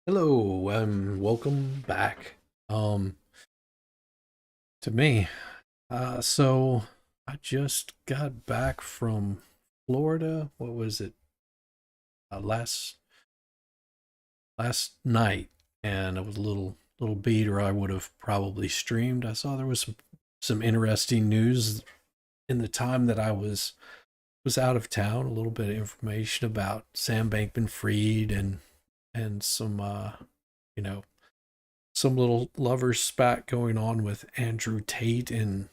Hello, and welcome back. Um, to me. So I just got back from Florida. What was it? Last night, and it was a little beater. I would have probably streamed. I saw there was some interesting news in the time that I was out of town. A little bit of information about Sam Bankman-Fried and some you know some little lovers spat going on with Andrew Tate and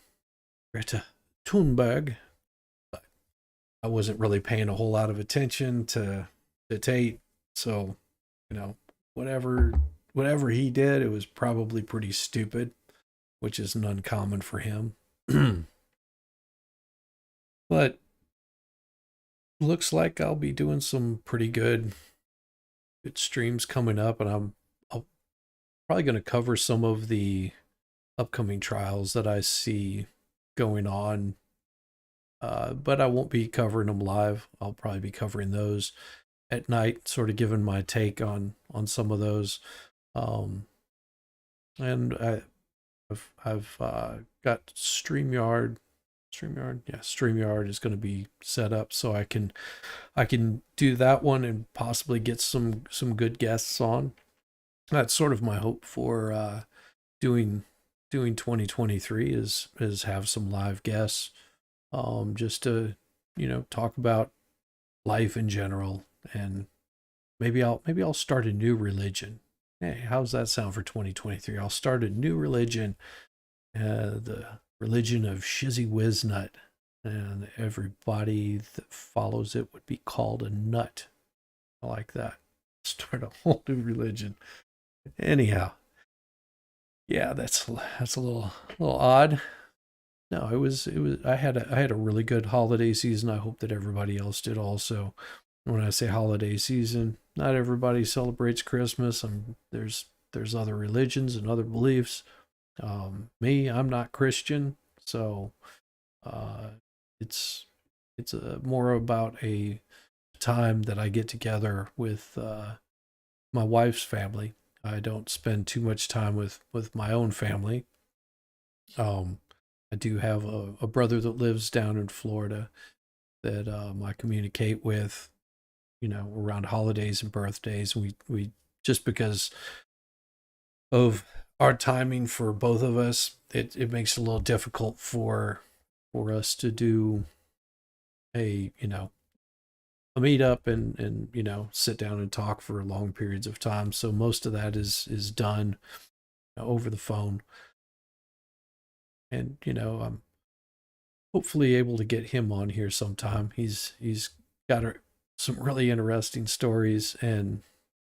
Greta Thunberg. But I wasn't really paying a whole lot of attention to Tate, so you know whatever whatever he did, it was probably pretty stupid, which isn't uncommon for him. But looks like I'll be doing some pretty good streams coming up, and I'll probably going to cover some of the upcoming trials that I see going on. But I won't be covering them live. I'll probably be covering those at night, sort of giving my take on some of those. Um, and I've got yeah, StreamYard is going to be set up so I can do that one and possibly get some good guests on. That's sort of my hope for doing doing 2023 is have some live guests, just to talk about life in general, and maybe I'll start a new religion. Hey, how's that sound for 2023? I'll start a new religion, the religion of Shizzy Wiznut, and everybody that follows it would be called a nut. I like that. Start a whole new religion. Anyhow, yeah, that's a little odd. No, it was I had a really good holiday season. I hope that everybody else did also. When I say holiday season, not everybody celebrates Christmas. There's other religions and other beliefs. I'm not Christian, so uh, it's more about a time that I get together with my wife's family. I don't spend too much time with my own family. Um, I do have a brother that lives down in Florida that I communicate with, around holidays and birthdays. We just because of our timing for both of us, it makes it a little difficult for us to do a meetup and sit down and talk for long periods of time. So most of that is done over the phone, and I'm hopefully able to get him on here sometime. He's got some really interesting stories, and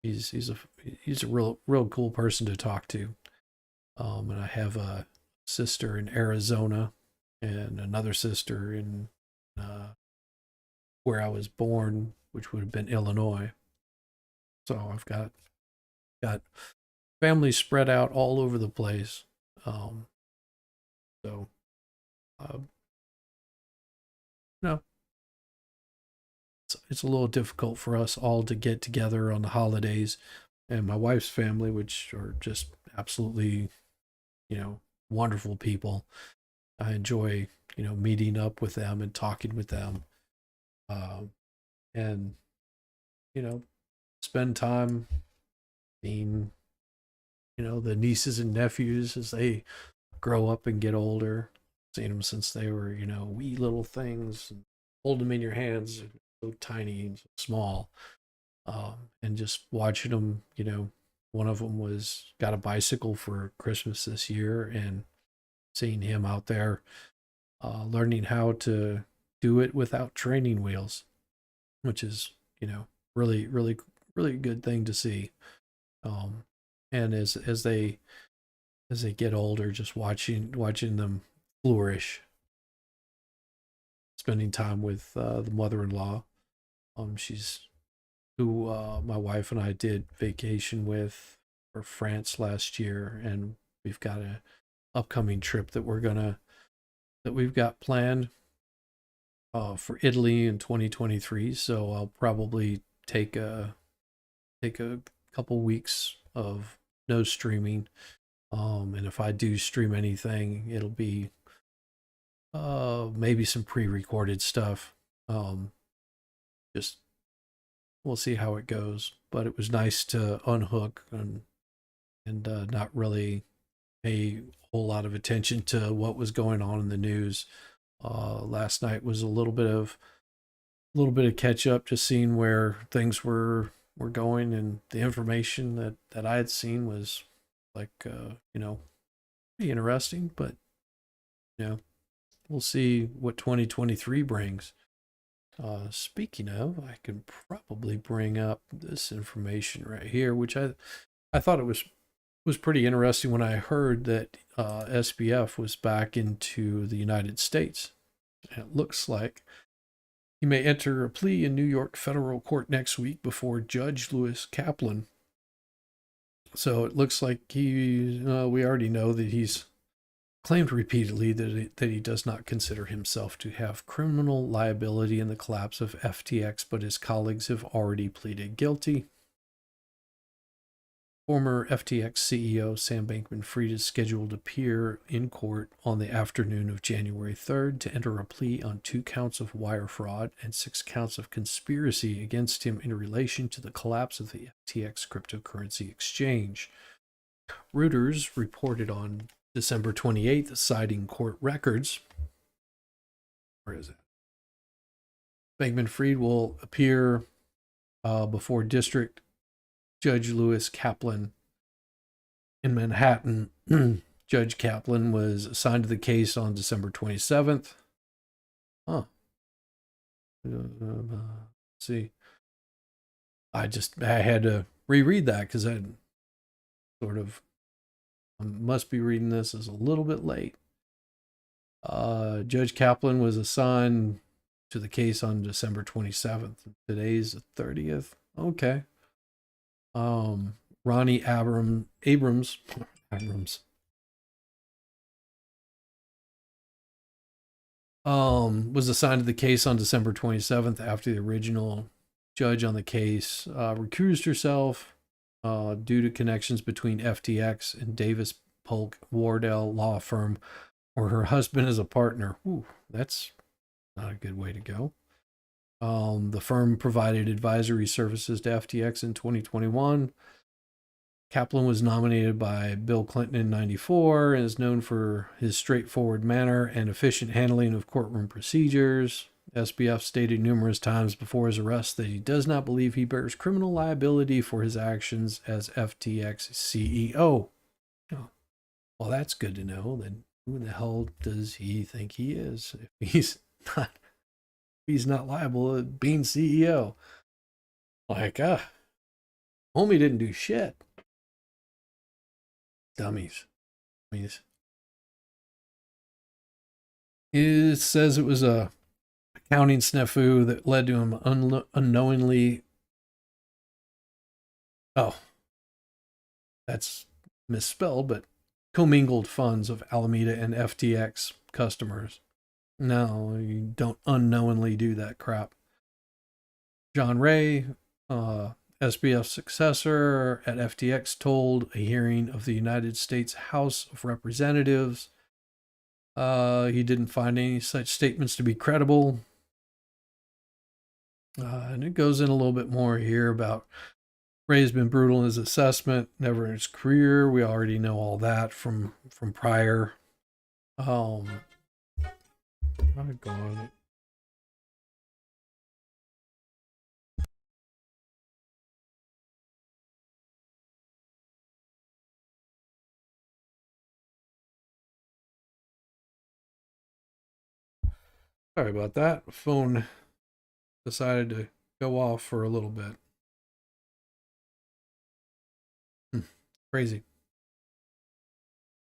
he's a he's a real cool person to talk to. And I have a sister in Arizona and another sister in where I was born, which would have been Illinois. So I've got family spread out all over the place. Um, so uh, no, it's a little difficult for us all to get together on the holidays, and my wife's family, which are just absolutely wonderful people. I enjoy meeting up with them and talking with them, um, and you know spend time being the nieces and nephews as they grow up and get older. Seen them since they were wee little things, and hold them in your hands, so tiny and so small, and just watching them. One of them was got a bicycle for Christmas this year, and seeing him out there learning how to do it without training wheels, which is really really good thing to see. Um, and as they get older, just watching them flourish, spending time with the mother-in-law. She's who my wife and I did vacation with for France last year, and we've got a upcoming trip that we've got planned for Italy in 2023. So I'll probably take a couple weeks of no streaming. And if I do stream anything, it'll be maybe some pre-recorded stuff. Just we'll see how it goes. But it was nice to unhook and not really pay a whole lot of attention to what was going on in the news. Last night was a little bit of catch up, just seeing where things were going, and the information that I had seen was like pretty interesting. But we'll see what 2023 brings. Speaking of, I can probably bring up this information right here, which I thought it was pretty interesting when I heard that SBF was back into the United States. And it looks like he may enter a plea in New York federal court next week before Judge Lewis Kaplan. So it looks like we already know that he's claimed repeatedly that he does not consider himself to have criminal liability in the collapse of FTX, but his colleagues have already pleaded guilty. Former FTX CEO Sam Bankman-Fried is scheduled to appear in court on the afternoon of January 3rd to enter a plea on 2 counts of wire fraud and 6 counts of conspiracy against him in relation to the collapse of the FTX cryptocurrency exchange. Reuters reported on December 28th, citing court records. Where is it? Bankman-Fried will appear before District Judge Lewis Kaplan in Manhattan. Judge Kaplan was assigned to the case on December 27th. Let's see. I had to reread that because I must be reading this as a little bit late. Judge Kaplan was assigned to the case on December 27th. Today's the 30th. Okay. Ronnie Abrams was assigned to the case on December 27th after the original judge on the case recused herself due to connections between FTX and Davis Polk Wardell law firm, where her husband is a partner. Ooh, that's not a good way to go. The firm provided advisory services to FTX in 2021. Kaplan was nominated by Bill Clinton in '94 and is known for his straightforward manner and efficient handling of courtroom procedures. SBF stated numerous times before his arrest that he does not believe he bears criminal liability for his actions as FTX CEO. Oh, well, that's good to know. Then who the hell does he think he is if he's not liable to being CEO? Like, homie didn't do shit. Dummies. It says it was a accounting snafu that led to him unknowingly. Oh, that's misspelled, but commingled funds of Alameda and FTX customers. No, you don't unknowingly do that crap. John Ray, SBF's successor at FTX, told a hearing of the United States House of Representatives he didn't find any such statements to be credible. And it goes in a little bit more here about Ray has been brutal in his assessment, never in his career. We already know all that from prior. Doggone. Sorry about that. The phone decided to go off for a little bit. Crazy.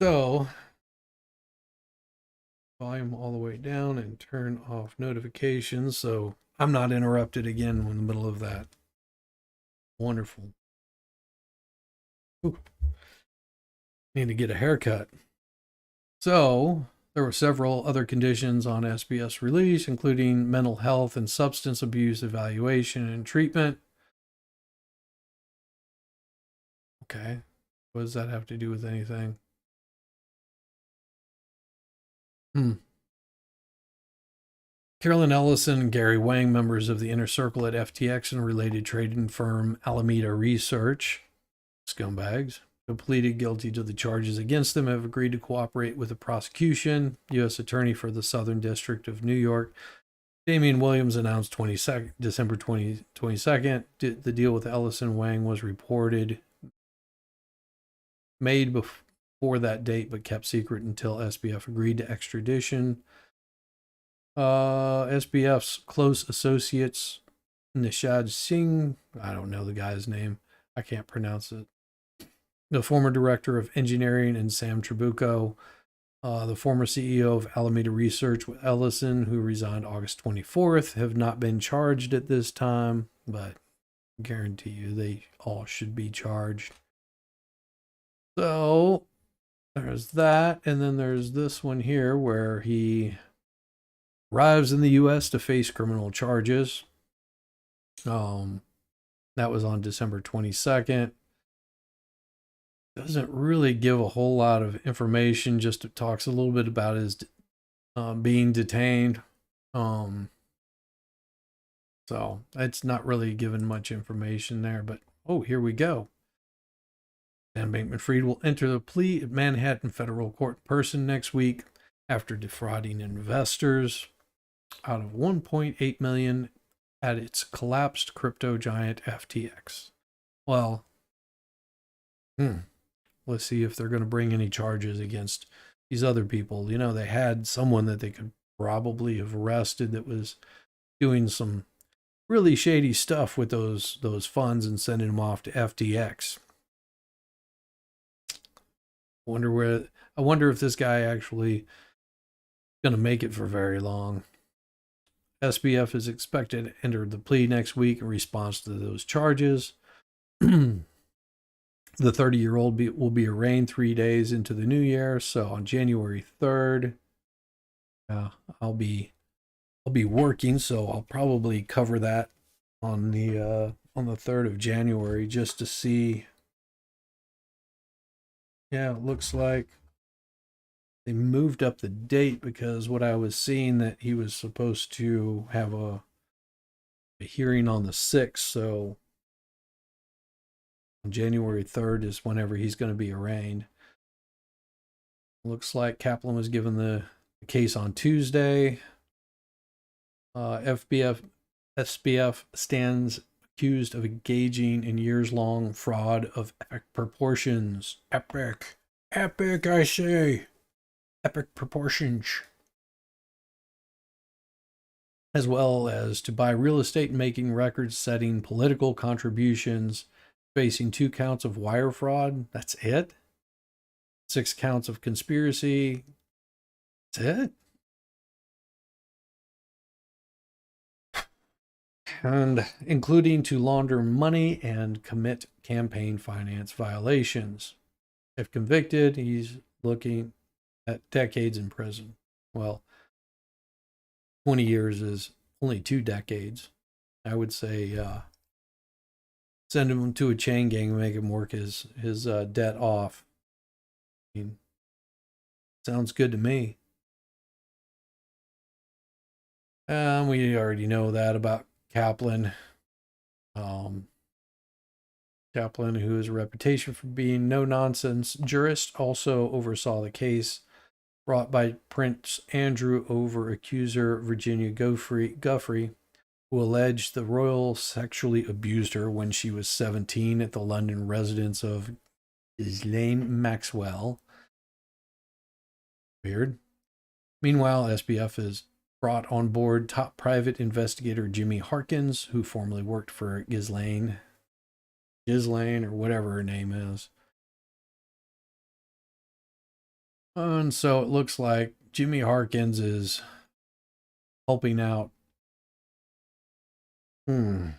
So, volume all the way down and turn off notifications so I'm not interrupted again in the middle of that. Wonderful. Ooh. Need to get a haircut. So, there were several other conditions on SBF's release, including mental health and substance abuse evaluation and treatment. Okay. What does that have to do with anything? Hmm. Carolyn Ellison and Gary Wang, members of the inner circle at FTX and related trading firm Alameda Research, scumbags, who pleaded guilty to the charges against them, have agreed to cooperate with the prosecution. U.S. Attorney for the Southern District of New York, Damian Williams, announced December 22nd. The deal with Ellison Wang was reported made before that date, but kept secret until SBF agreed to extradition. SBF's close associates, Nishad Singh, I don't know the guy's name, I can't pronounce it, the former director of engineering, and Sam Trabucco, the former CEO of Alameda Research with Ellison, who resigned August 24th, have not been charged at this time, but I guarantee you they all should be charged. So there's that, and then there's this one here where he arrives in the U.S. to face criminal charges. That was on December 22nd. Doesn't really give a whole lot of information, just it talks a little bit about his being detained. So it's not really given much information there, but oh, here we go. Sam Bankman-Fried will enter the plea at Manhattan federal court in person next week after defrauding investors out of 1.8 million at its collapsed crypto giant FTX. Well, let's see if they're going to bring any charges against these other people. You know, they had someone that they could probably have arrested that was doing some really shady stuff with those funds and sending them off to FTX. I wonder if this guy actually going to make it for very long. SBF is expected to enter the plea next week in response to those charges. The 30-year-old will be arraigned 3 days into the new year. So on January 3rd, I'll be working, so I'll probably cover that on the 3rd of January just to see. Yeah, it looks like they moved up the date because what I was seeing that he was supposed to have a hearing on the 6th, so January 3rd is whenever he's going to be arraigned. Looks like Kaplan was given the case on Tuesday. SBF stands accused of engaging in years-long fraud of epic proportions. Epic, I say. Epic proportions. As well as to buy real estate and making record-setting political contributions, facing 2 counts of wire fraud. That's it. 6 counts of conspiracy. That's it. And including to launder money and commit campaign finance violations. If convicted, he's looking at decades in prison. Well, 20 years is only 2 decades. I would say send him to a chain gang and make him work his debt off. I mean, sounds good to me. We already know that about Kaplan. Kaplan, who has a reputation for being no-nonsense jurist, also oversaw the case brought by Prince Andrew over accuser Virginia Giuffre, who alleged the royal sexually abused her when she was 17 at the London residence of Ghislaine Maxwell. Weird. Meanwhile, SBF has brought on board top private investigator Jimmy Harkins, who formerly worked for Ghislaine, or whatever her name is. And so it looks like Jimmy Harkins is helping out. And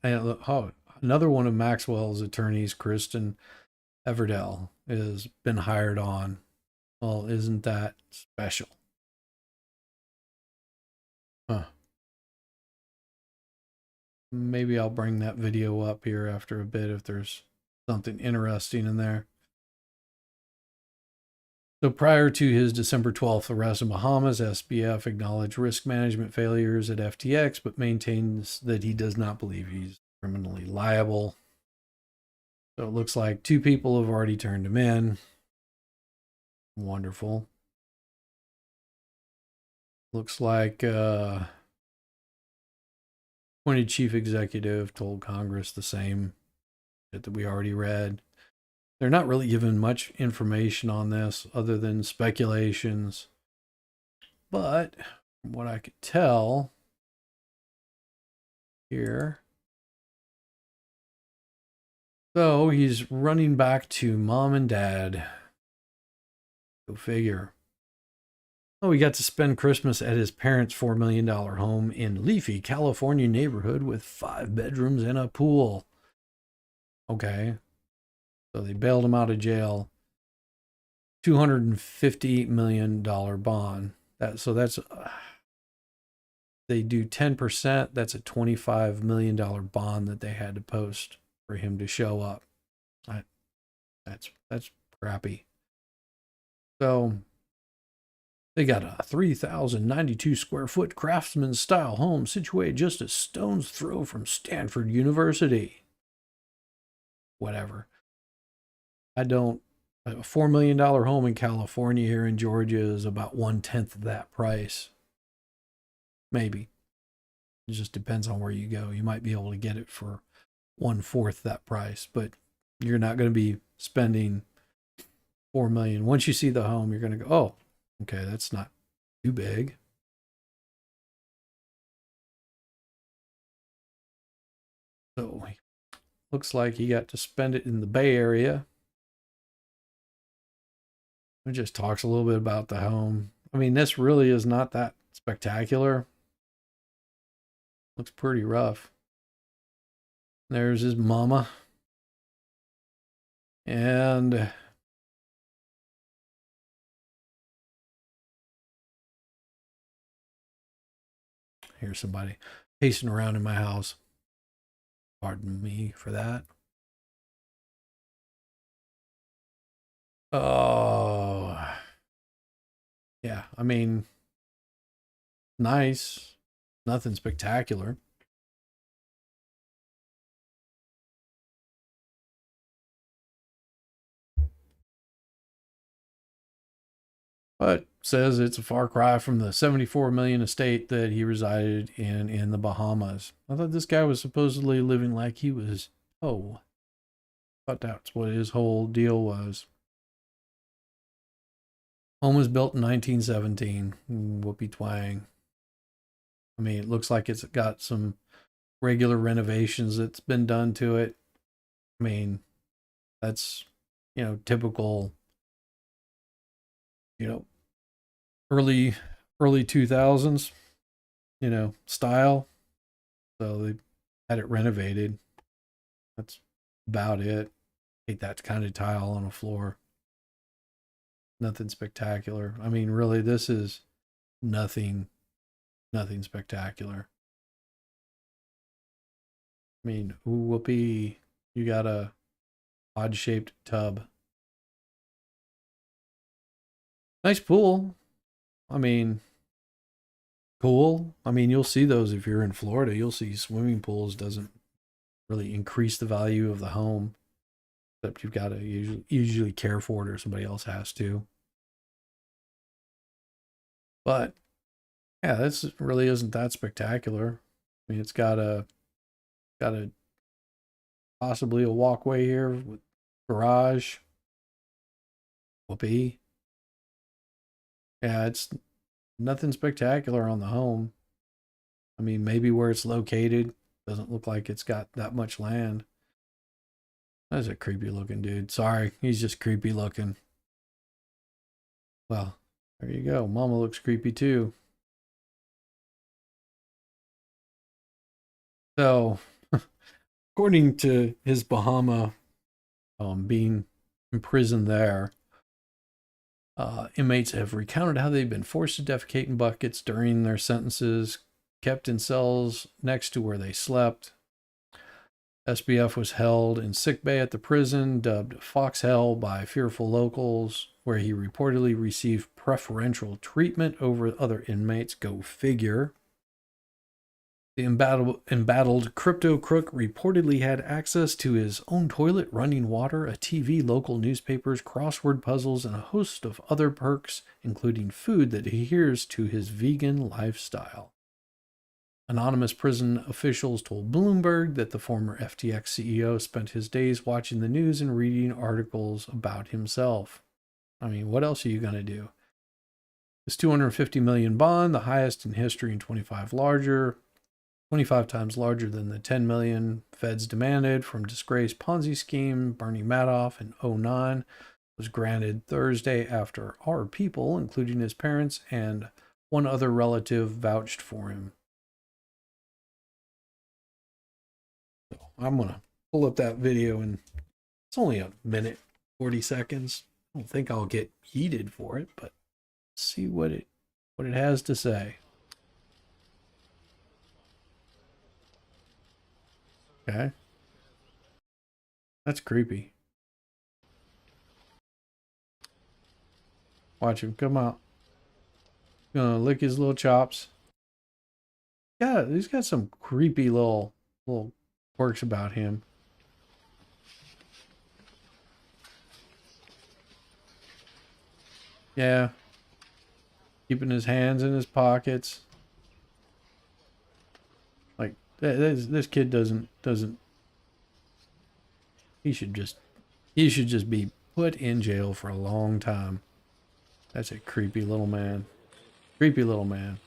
another one of Maxwell's attorneys, Kristen Everdell, has been hired on. Well, isn't that special? Huh. Maybe I'll bring that video up here after a bit if there's something interesting in there. So prior to his December 12th arrest in Bahamas, SBF acknowledged risk management failures at FTX, but maintains that he does not believe he's criminally liable. So it looks like 2 people have already turned him in. Wonderful. Looks like appointed chief executive told Congress the same shit that we already read. They're not really given much information on this other than speculations. But from what I could tell here, so he's running back to mom and dad. Go figure. Oh, he got to spend Christmas at his parents' $4 million home in leafy California neighborhood with 5 bedrooms and a pool. Okay. So they bailed him out of jail. $250 million bond. That's they do 10%. That's a $25 million bond that they had to post for him to show up. That's crappy. So they got a 3,092 square foot craftsman style home situated just a stone's throw from Stanford University. Whatever. A $4 million home in California here in Georgia is about 1/10 of that price. Maybe. It just depends on where you go. You might be able to get it for 1/4 that price, but you're not going to be spending $4 million. Once you see the home, you're going to go, oh, okay, that's not too big. So looks like he got to spend it in the Bay Area. It just talks a little bit about the home. I mean, this really is not that spectacular. Looks pretty rough. There's his mama. And here's somebody pacing around in my house. Pardon me for that. Oh, yeah. I mean, nice. Nothing spectacular. But says it's a far cry from the 74 million estate that he resided in the Bahamas. I thought this guy was supposedly living like he was, oh, I thought that's what his whole deal was. Home was built in 1917. Whoopie twang. I mean, it looks like it's got some regular renovations that's been done to it. I mean, that's, typical, early 2000s, style. So they had it renovated. That's about it. Hate that kind of tile on a floor. Nothing spectacular. I mean, really, this is nothing spectacular. I mean, whoopee, you got a odd-shaped tub. Nice pool. I mean, cool. I mean, you'll see those if you're in Florida. You'll see swimming pools doesn't really increase the value of the home. Except you've got to usually care for it or somebody else has to. But yeah, this really isn't that spectacular. I mean, it's got a possibly a walkway here with garage. Whoopee. Yeah, it's nothing spectacular on the home. I mean, maybe where it's located doesn't look like it's got that much land. That's a creepy looking dude. Sorry, he's just creepy looking. Well, there you go. Mama looks creepy too. So, according to his Bahama being imprisoned there, inmates have recounted how they've been forced to defecate in buckets during their sentences, kept in cells next to where they slept. SBF was held in sickbay at the prison, dubbed Foxhell by fearful locals, where he reportedly received preferential treatment over other inmates. Go figure. The embattled crypto crook reportedly had access to his own toilet, running water, a TV, local newspapers, crossword puzzles, and a host of other perks, including food that adheres to his vegan lifestyle. Anonymous prison officials told Bloomberg that the former FTX CEO spent his days watching the news and reading articles about himself. I mean, what else are you going to do? His $250 million bond, the highest in history and 25 times larger than the $10 million feds demanded from disgraced Ponzi scheme Bernie Madoff in 2009, was granted Thursday after our people, including his parents and one other relative, vouched for him. So I'm going to pull up that video, and it's only a minute, 40 seconds. I don't think I'll get heated for it, but see what it has to say. Okay. That's creepy. Watch him come out. Gonna lick his little chops. Yeah, he's got some creepy little quirks about him. Yeah. Keeping his hands in his pockets. Like this kid doesn't he should just be put in jail for a long time. That's a creepy little man. Creepy little man.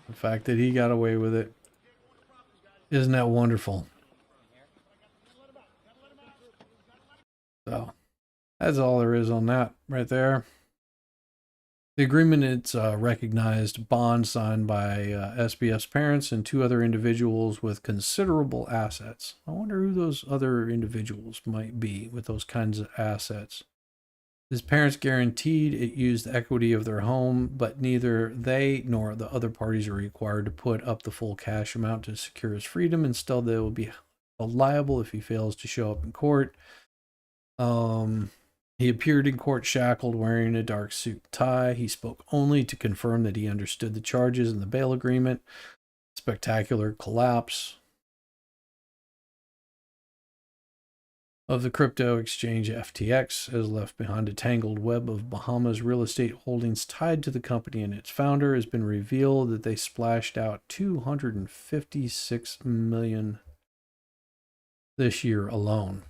The fact that he got away with it. Isn't that wonderful? So, that's all there is on that right there. The agreement, it's a recognized bond signed by SBF's parents and two other individuals with considerable assets. I wonder who those other individuals might be with those kinds of assets. His parents guaranteed it used the equity of their home, but neither they nor the other parties are required to put up the full cash amount to secure his freedom. Instead, they will be held liable if he fails to show up in court. He appeared in court shackled, wearing a dark suit and tie. He spoke only to confirm that he understood the charges in the bail agreement. Spectacular collapse of the crypto exchange FTX has left behind a tangled web of Bahamas real estate holdings tied to the company and its founder. Has been revealed that they splashed out $256 million this year alone.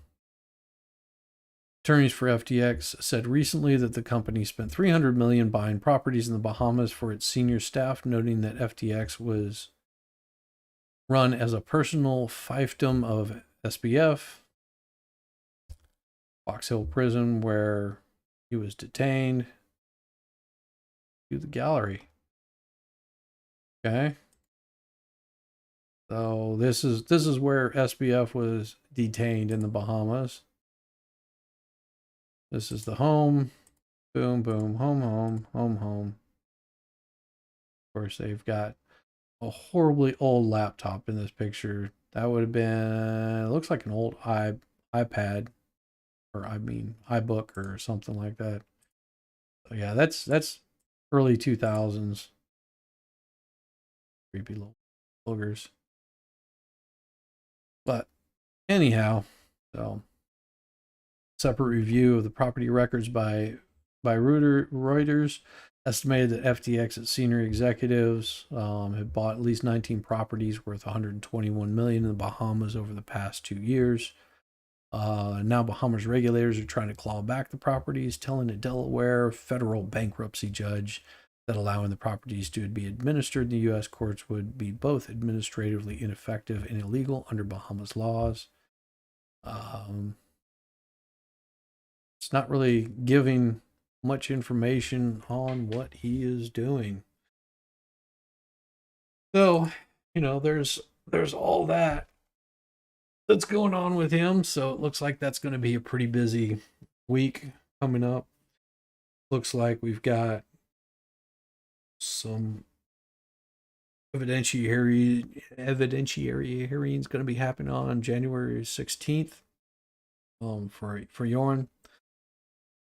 Attorneys for FTX said recently that the company spent $300 million buying properties in the Bahamas for its senior staff, noting that FTX was run as a personal fiefdom of SBF. Fox Hill Prison, where he was detained. To the gallery. Okay. So this is where SBF was detained in the Bahamas. This is the home. Boom, boom, home, home, home, home. Of course, they've got a horribly old laptop in this picture. That would have been, it looks like an old iPad, or I mean iBook or something like that. So yeah, that's early 2000s. Creepy little boogers. But anyhow, so separate review of the property records by Reuters estimated that FTX's senior executives had bought at least 19 properties worth $121 million in the Bahamas over the past 2 years. Now Bahamas regulators are trying to claw back the properties, telling a Delaware federal bankruptcy judge that allowing the properties to be administered in the U.S. courts would be both administratively ineffective and illegal under Bahamas laws. It's not really giving much information on what he is doing. So, you know, there's all that's going on with him. So it looks like that's going to be a pretty busy week coming up. Looks like we've got some evidentiary hearing is going to be happening on January 16th, for Yorn.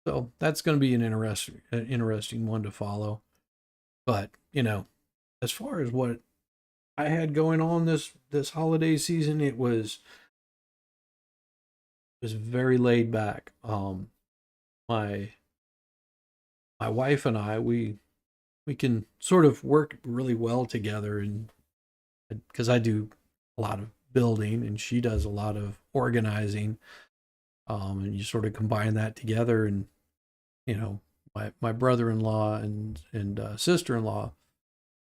So that's going to be an interesting one to follow. But as far as what I had going on this holiday season, it was very laid back. My my wife and I, we can sort of work really well together, and because I do a lot of building and she does a lot of organizing, and you sort of combine that together, and you know my brother-in-law and sister-in-law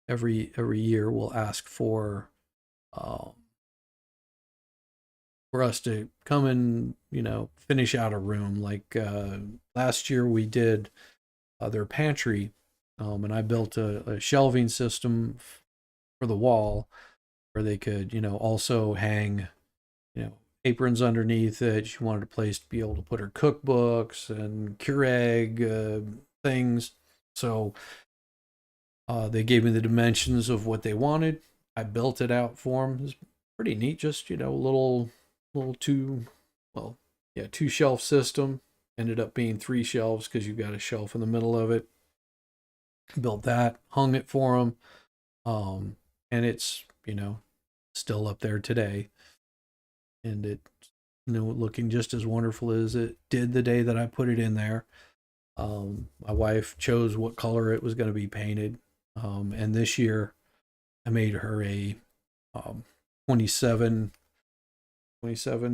every year will ask um, for us to come and finish out a room. Like last year we did their pantry, and I built a shelving system for the wall where they could also hang you know aprons underneath it. She wanted a place to be able to put her cookbooks and Keurig things. So they gave me the dimensions of what they wanted. I built it out for them. It's pretty neat. Just little two, well, yeah, two shelf system. Ended up being three shelves because you've got a shelf in the middle of it. Built that, hung it for them, and it's still up there today, and it looking just as wonderful as it did the day that I put it in there. My wife chose what color it was going to be painted, and this year I made her a um, 27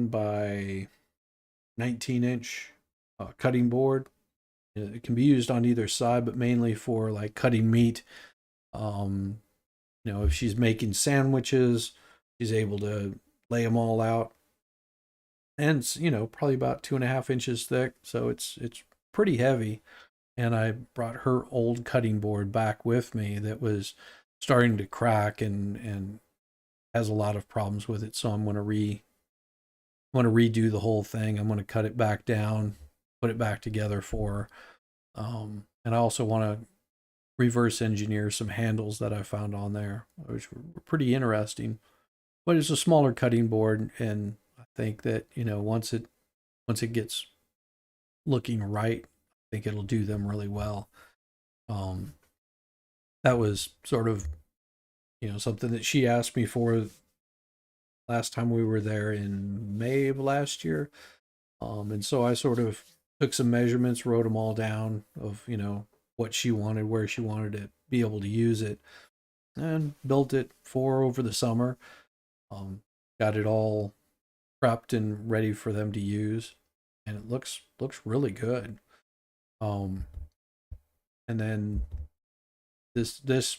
by 19-inch cutting board. It can be used on either side, but mainly for like cutting meat. Um, if she's making sandwiches, she's able to lay them all out, and it's probably about 2.5 inches thick, so it's pretty heavy. And I brought her old cutting board back with me that was starting to crack and has a lot of problems with it. So I'm going to redo the whole thing. I'm going to cut it back down, put it back together for her. And I also want to reverse engineer some handles that I found on there, which were pretty interesting. But it's a smaller cutting board, and I think that once it gets looking right, I think it'll do them really well. Um, that was sort of something that she asked me for last time we were there in May of last year. And so I sort of took some measurements, wrote them all down of what she wanted, where she wanted to be able to use it, and built it for over the summer. Got it all prepped and ready for them to use, and it looks really good. Um, and then this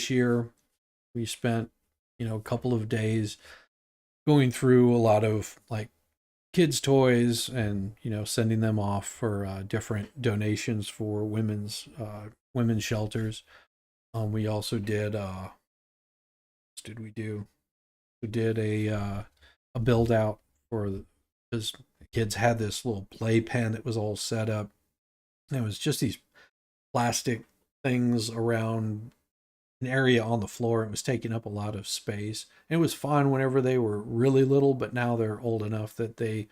year we spent a couple of days going through a lot of like kids toys and sending them off for different donations for women's shelters. We also did what did we do? We did a build out for because kids had this little play pen that was all set up. And it was just these plastic things around an area on the floor. It was taking up a lot of space. And it was fine whenever they were really little, but now they're old enough that they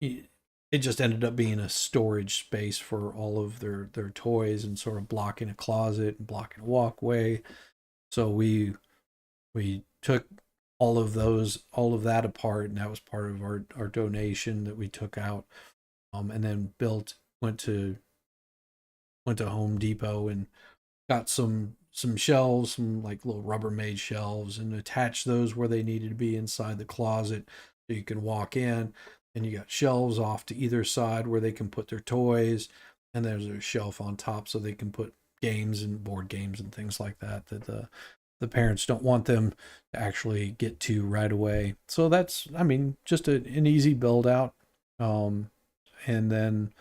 it just ended up being a storage space for all of their toys, and sort of blocking a closet and blocking a walkway. So we took all of that apart, and that was part of our donation that we took out. And then went to Home Depot and got some shelves, some like little Rubbermaid shelves, and attached those where they needed to be inside the closet, so you can walk in, and you got shelves off to either side where they can put their toys, and there's a shelf on top so they can put games and board games and things like that the parents don't want them to actually get to right away. So that's, I mean, just an easy build out. And then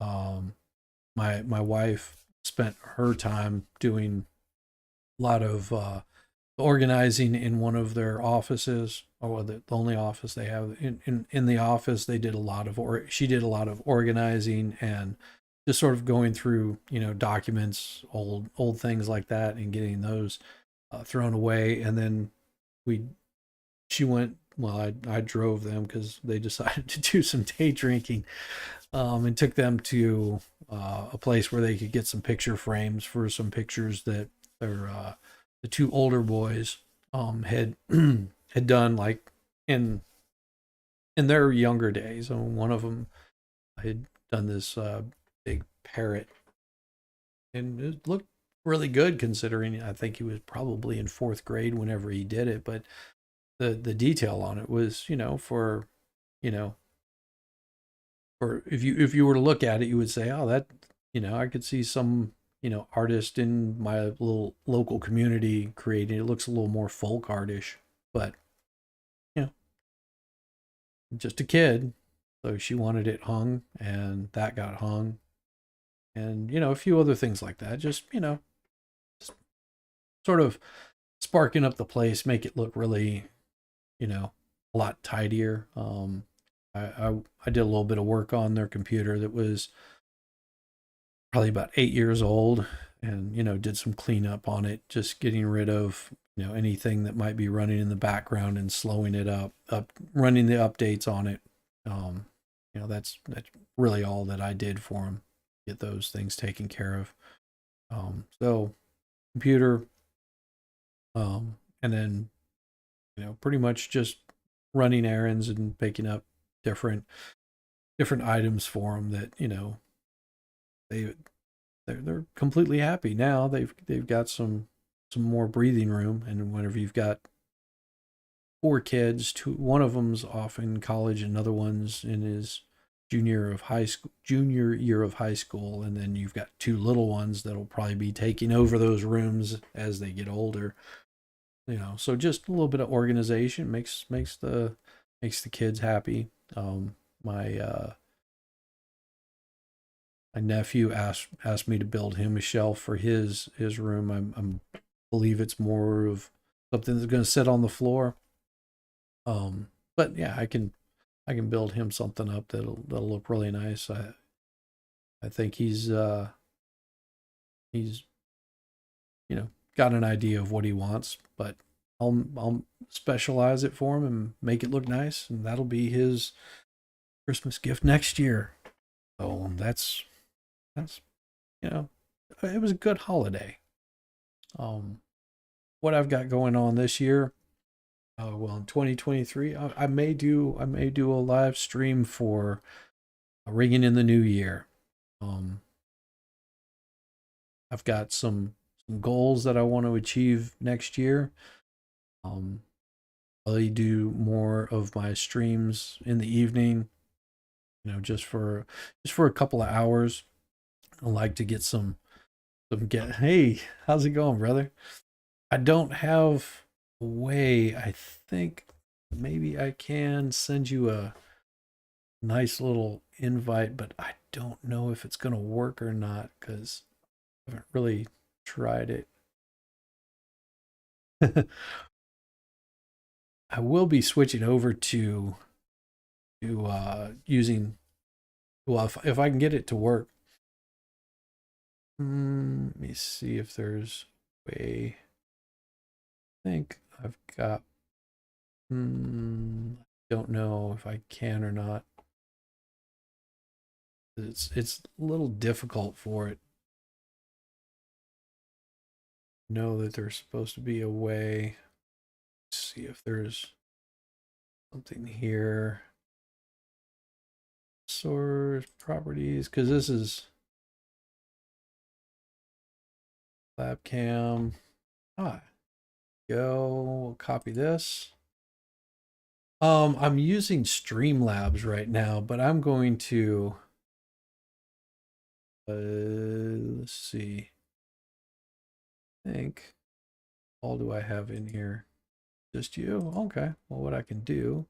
my wife spent her time doing a lot of organizing in one of their offices, or the only office they have in the office. They did a lot of, or she did a lot of organizing, and just sort of going through documents, old things like that, and getting those thrown away, and then we she went. Well, I drove them because they decided to do some day drinking, and took them to a place where they could get some picture frames for some pictures that their the two older boys had had done, like in their younger days. And one of them had done this big parrot, and it looked really good considering I think he was probably in fourth grade whenever he did it. But the detail on it was, you know, or if you were to look at it, you would say, oh, that, I could see some, artist in my little local community creating. It looks a little more folk artish, but you know, just a kid. So she wanted it hung, and that got hung, and a few other things like that. Just sort of sparking up the place, make it look really, a lot tidier. I did a little bit of work on their computer that was probably about 8 years old, and did some cleanup on it, just getting rid of anything that might be running in the background and slowing it up running the updates on it. That's really all that I did for them, get those things taken care of. So computer, and then pretty much just running errands and picking up different items for them that they they're completely happy now. They've got some more breathing room, and whenever you've got four kids, one of them's off in college, another one's in his junior year of high school, and then you've got two little ones that'll probably be taking over those rooms as they get older. So just a little bit of organization makes the kids happy. My my nephew asked me to build him a shelf for his room. I'm believe it's more of something that's going to sit on the floor. But yeah, I can build him something up that'll look really nice. I think he's got an idea of what he wants, but I'll specialize it for him and make it look nice, and that'll be his Christmas gift next year. So that's it was a good holiday. Um, what I've got going on this year, well, in 2023, I may do a live stream for ringing in the new year. Um, I've got some goals that I want to achieve next year. Um, I'll do more of my streams in the evening, just for a couple of hours. I like to get get. Hey, how's it going, brother? I don't have a way. I think maybe I can send you a nice little invite, but I don't know if it's gonna work or not because I haven't really tried it. I will be switching over to using, well, if I can get it to work. Let me see if there's a way. I think I've got. Don't know if I can or not. It's a little difficult for it. Know that there's supposed to be a way. Let's see if there's something here. Source properties, because this is Labcam. We'll copy this. I'm using Streamlabs right now, but I'm going to let's see. I think all do I have in here? Just you? Okay. Well, what I can do,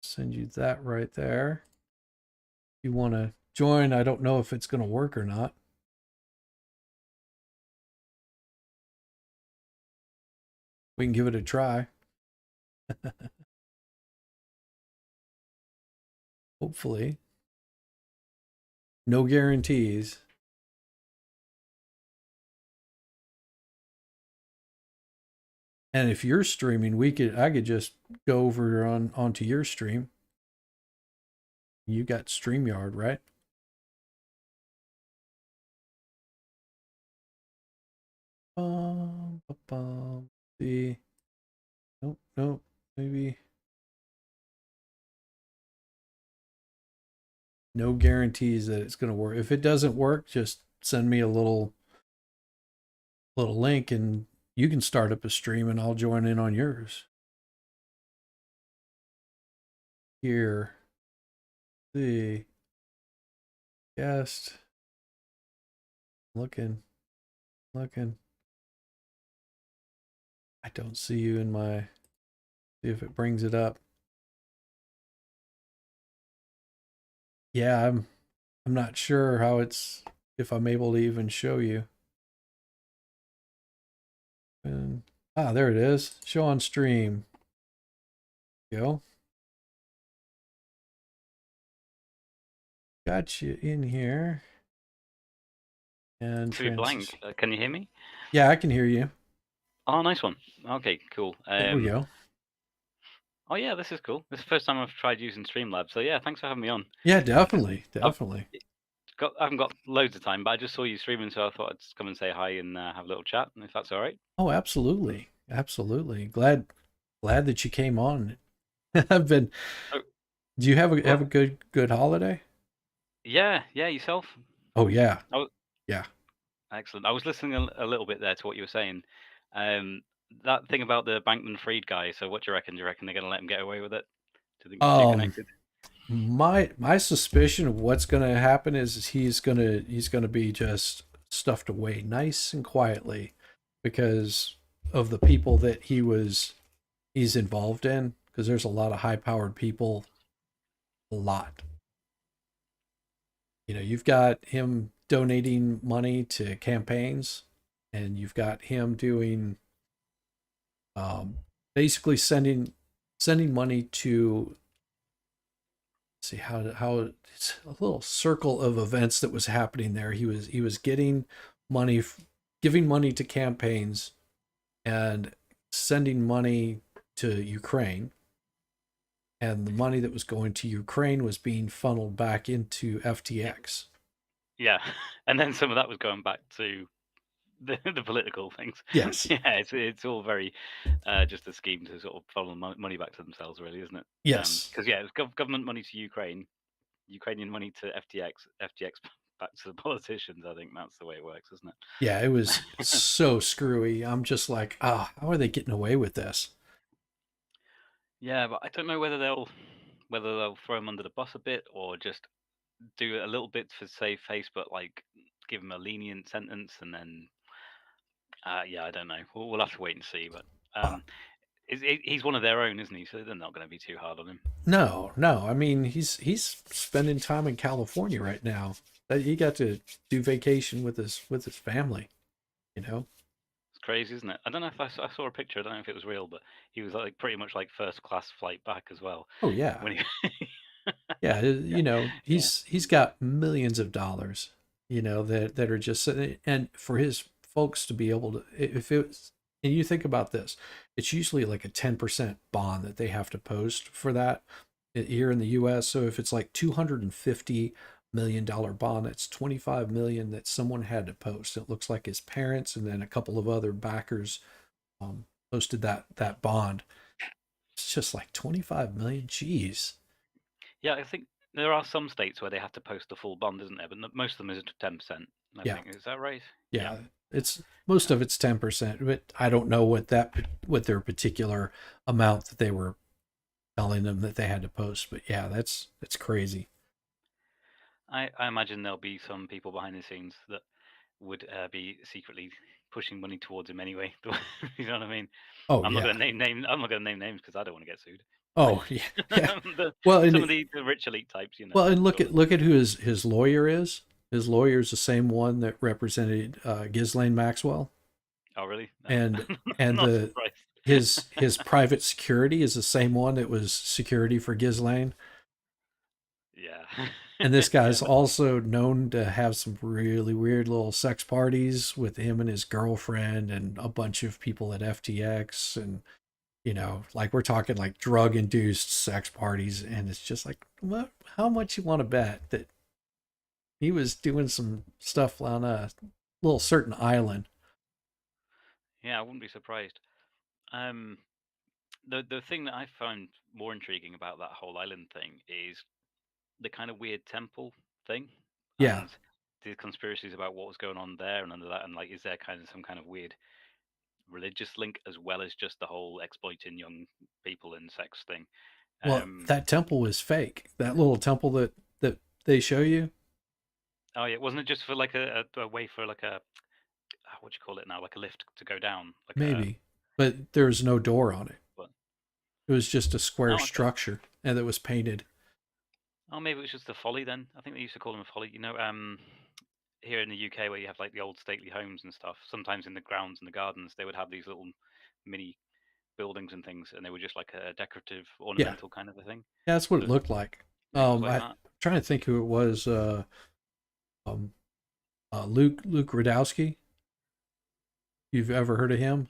send you that right there. If you want to join, I don't know if it's going to work or not. We can give it a try. Hopefully. No guarantees. And if you're streaming, I could just go over onto your stream. You got StreamYard, right? The nope, nope, maybe no guarantees that it's gonna work. If it doesn't work, just send me a little link and you can start up a stream and I'll join in on yours. Here, the guest looking. I don't see you in my, see if it brings it up. Yeah, I'm not sure how it's, if I'm able to even show you. And there it is. Show on stream. Go. Got you in here. And To be blank. Can you hear me? Yeah, I can hear you. Oh, nice one. Okay, cool. There we go. Oh yeah, this is cool. This is the first time I've tried using Streamlabs. So yeah, thanks for having me on. Yeah, definitely. Definitely. I haven't got loads of time, but I just saw you streaming, so I thought I'd just come and say hi and have a little chat, if that's all right. Oh, absolutely. Absolutely. Glad that you came on. I've been Oh, Do you have a good holiday? yeah, yourself? Oh yeah. Oh, Yeah. excellent. I was listening a little bit there to what you were saying. Um, that thing about the Bankman-Fried guy. So what do you reckon? Do you reckon they're going to let him get away with it? Do you think it's too Um connected? my suspicion of what's going to happen is he's going to be just stuffed away nice and quietly because of the people that he's involved in, because there's a lot of high-powered people, a lot. You've got him donating money to campaigns, and you've got him doing basically sending money to, see how it's a little circle of events that was happening there. He was getting money, giving money to campaigns, and sending money to Ukraine, and the money that was going to Ukraine was being funneled back into FTX. Yeah, and then some of that was going back to the political things. Yes. Yeah, it's all very just a scheme to sort of funnel money back to themselves, really, isn't it? Yes. Because yeah, it's government money to Ukraine, Ukrainian money to FTX, FTX back to the politicians. I think that's the way it works, isn't Yeah, it was so screwy. I'm just like, how are they getting away with this? Yeah, but I don't know whether they'll throw him under the bus a bit or just do a little bit for save face, but like give him a lenient sentence and then yeah, I don't know. We'll have to wait and see. But Uh, he's one of their own, isn't he? So they're not going to be too hard on him. no, no. I mean, he's spending time in California right now. That he got to do vacation with his family. You know. It's crazy, isn't it? I don't know if I saw a picture. I don't know if it was real, but he was like pretty much like first class flight back as well. Oh yeah, When he, yeah. yeah, yeah, He's got millions of dollars. That are just sitting, and for his folks to be able to, if it was, and you think about this, it's usually like a 10% bond that they have to post for that here in the U.S. So if it's like $250 million bond, that's 25 million that someone had to post. It looks like his parents and then a couple of other backers posted that bond. It's just like 25 million. Jeez. yeah. I think there are some states where they have to post the full bond, isn't there? But most of them is 10%. I Yeah, think is that right? Yeah. yeah. It's most of it's 10%, but I don't know what their particular amount that they were telling them that they had to post. But yeah, that's crazy. I imagine there'll be some people behind the scenes that would be secretly pushing money towards him anyway. You know what I mean? Oh I'm not yeah. going to name names. I'm not going to name names because I don't want to get sued. Oh yeah. Yeah. the, Well, some of the rich elite types, and sort of. look at who his lawyer is. His lawyer is the same one that represented Ghislaine Maxwell, Oh, really? and and Not the surprised. his private security is the same one that was security for Ghislaine. Yeah. And this Yeah, guy's also known to have some really weird little sex parties with him and his girlfriend and a bunch of people at FTX. And, like we're talking like drug induced sex parties. And it's just like, what, how much you want to bet that he was doing some stuff on a little certain island? yeah, I wouldn't be surprised. Um, the thing that I found more intriguing about that whole island thing is the kind of weird temple thing, Yeah. and the conspiracies about what was going on there and under that, and like, is there kind of some kind of weird religious link as well as just the whole exploiting young people and sex thing? Well, Um, that temple was fake. That little temple that they show you, oh yeah, wasn't it just for like a way for like a what do you call it now, like a lift to go down, like a maybe, but there was no door on it. what? It was just a square Oh, okay. structure and it was painted. Oh, maybe it was just a folly then. I think they used to call them a folly. Here in the UK where you have like the old stately homes and stuff, sometimes in the grounds and the gardens they would have these little mini buildings and things, and they were just like a decorative, Yeah. ornamental kind of a thing. Yeah, that's what it So looked like. maybe it was like I'm that. trying to think who it was. Um, Luke Radowski. You've ever heard of him?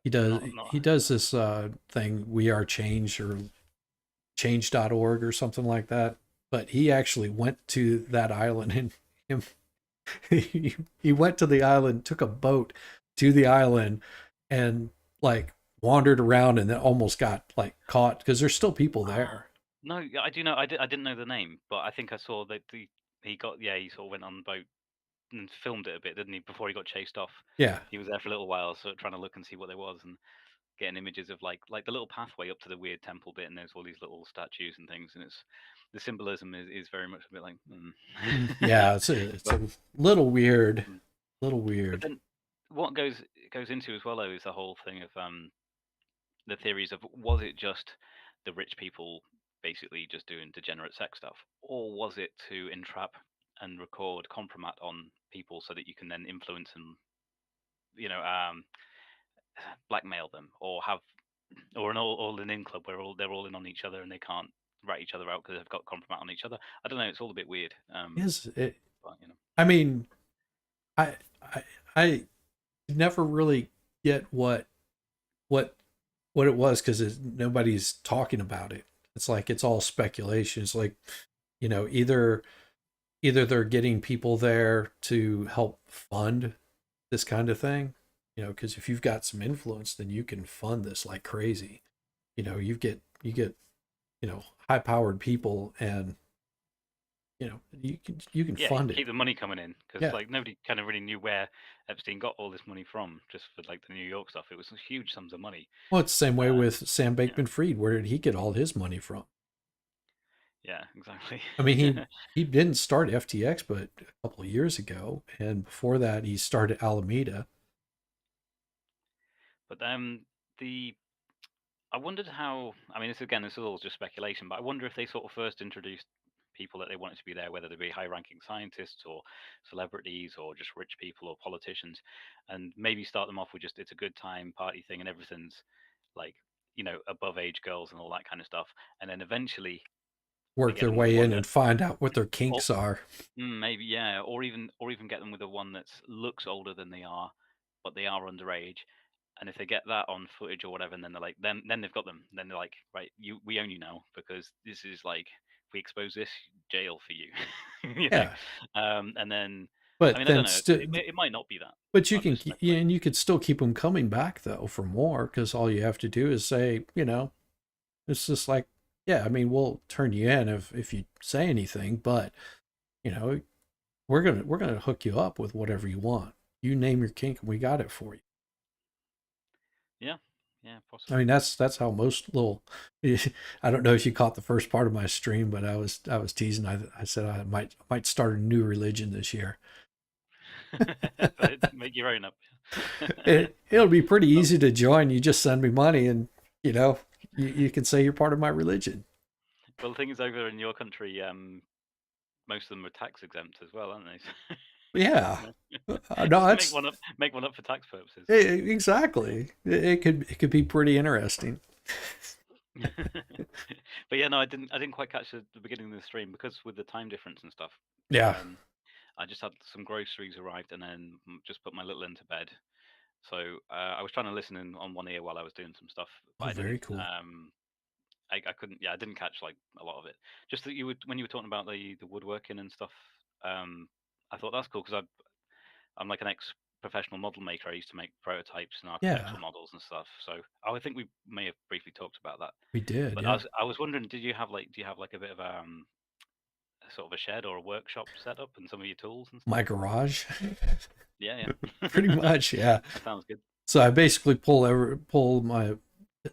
He does Not. he does this thing, We Are Change, or change.org or something like that. But he actually went to that island, and him he went to the island, took a boat to the island, and like wandered around and then almost got like caught because there's still people Ah, there. no, yeah, I do know. I didn't know the name, but I think I saw that he got, yeah, he sort of went on the boat and filmed it a bit, didn't he? Before he got chased off, Yeah. he was there for a little while, so trying to look and see what there was, and getting images of like the little pathway up to the weird temple bit, and there's all these little statues and things, and it's the symbolism is very much a bit like, Yeah, it's but a little weird, mm. little But weird. then what goes into as well though is the whole thing of the theories of, was it just the rich people basically just doing degenerate sex stuff, or was it to entrap and record compromat on people so that you can then influence and you know um blackmail them, or have, or an all in club where they're all in on each other and they can't rat each other out because they've got compromat on each other. I don't know. It's all a bit weird. Is it? But you know, I mean, I I I never really get what what it was because nobody's talking about it. It's like it's all speculation. It's like, either they're getting people there to help fund this kind of thing, because if you've got some influence, then you can fund this like crazy. You get high powered people, and you can yeah, fund it. keep the money coming in because Yeah. like nobody kind of really knew where Epstein got all this money from, just for like the New York stuff. It was huge sums of money. Well, it's the same way Uh, with Sam yeah, Bankman Fried. Where did he get all his money from? yeah, exactly. I mean, he didn't start FTX, but a couple of years ago, and before that, he started Alameda. But the I wondered how. I mean, this is all just speculation, but I wonder if they sort of first introduced people that they wanted to be there, whether they be high-ranking scientists or celebrities or just rich people or politicians, and maybe start them off with just, it's a good time party thing and everything's like, above age girls and all that kind of stuff, and then eventually they Work get their them with the way one in that, and find out what their or kinks are. maybe, yeah, or even get them with the one that looks older than they are, but they are underage, and if they get that on footage or whatever, and then they're like, then they've got them. Then they're like, right, we own you now because this is like, if we expose this, jail for you, you know. Yeah, And then, I but mean, I don't then know. still, It might not be that. but you I'm can, just yeah, speculating. and you could still keep them coming back though for more because all you have to do is say, it's just like, yeah, I mean, we'll turn you in if you say anything, but you know, we're gonna hook you up with whatever you want. You name your kink, and we got it for you. Yeah, yeah, I mean, possibly. that's how most little. I don't know if you caught the first part of my stream, but I was teasing. I said I might start a new religion this year. But make your own up. It'll be pretty Well, easy to join. You just send me money, and you know you can say you're part of my religion. the thing is, over in your country, most of them are tax exempt as well, aren't they? Yeah, No. no, Just make that's one up. Make one up for tax purposes. exactly. It could be pretty interesting. But yeah, no, I didn't quite catch the beginning of the stream because with the time difference and stuff. Yeah. Um, I just had some groceries arrived and then just put my little into bed. So I was trying to listen in on one ear while I was doing some stuff, but Oh, I very didn't. cool. I couldn't. Yeah, I didn't catch like a lot of it. Just that you would when you were talking about the woodworking and stuff. Um, I thought that's cool because I'm like an ex-professional model maker. I used to make prototypes and Yeah, architectural models and stuff. So I think we may have briefly talked about that. we did. But Yeah. I was wondering, do you have like a bit of a sort of a shed or a workshop set up and some of your tools and stuff? My garage. Yeah, Pretty yeah. much. Yeah. That sounds good. So I basically pull my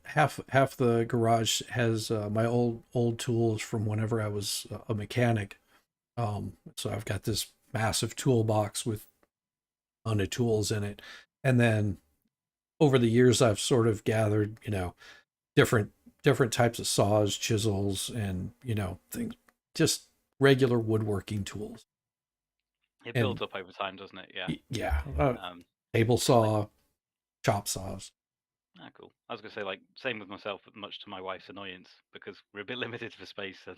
half the garage has my old tools from whenever I was a mechanic. So I've got this massive toolbox with ton of tools in it, and then over the years I've sort of gathered, different different types of saws, chisels, and things, just regular woodworking tools. It And builds up over time, doesn't it? Yeah. yeah, Um, table like saw, chop saws. cool. I was gonna say like same with myself, but much to my wife's annoyance because we're a bit limited for space and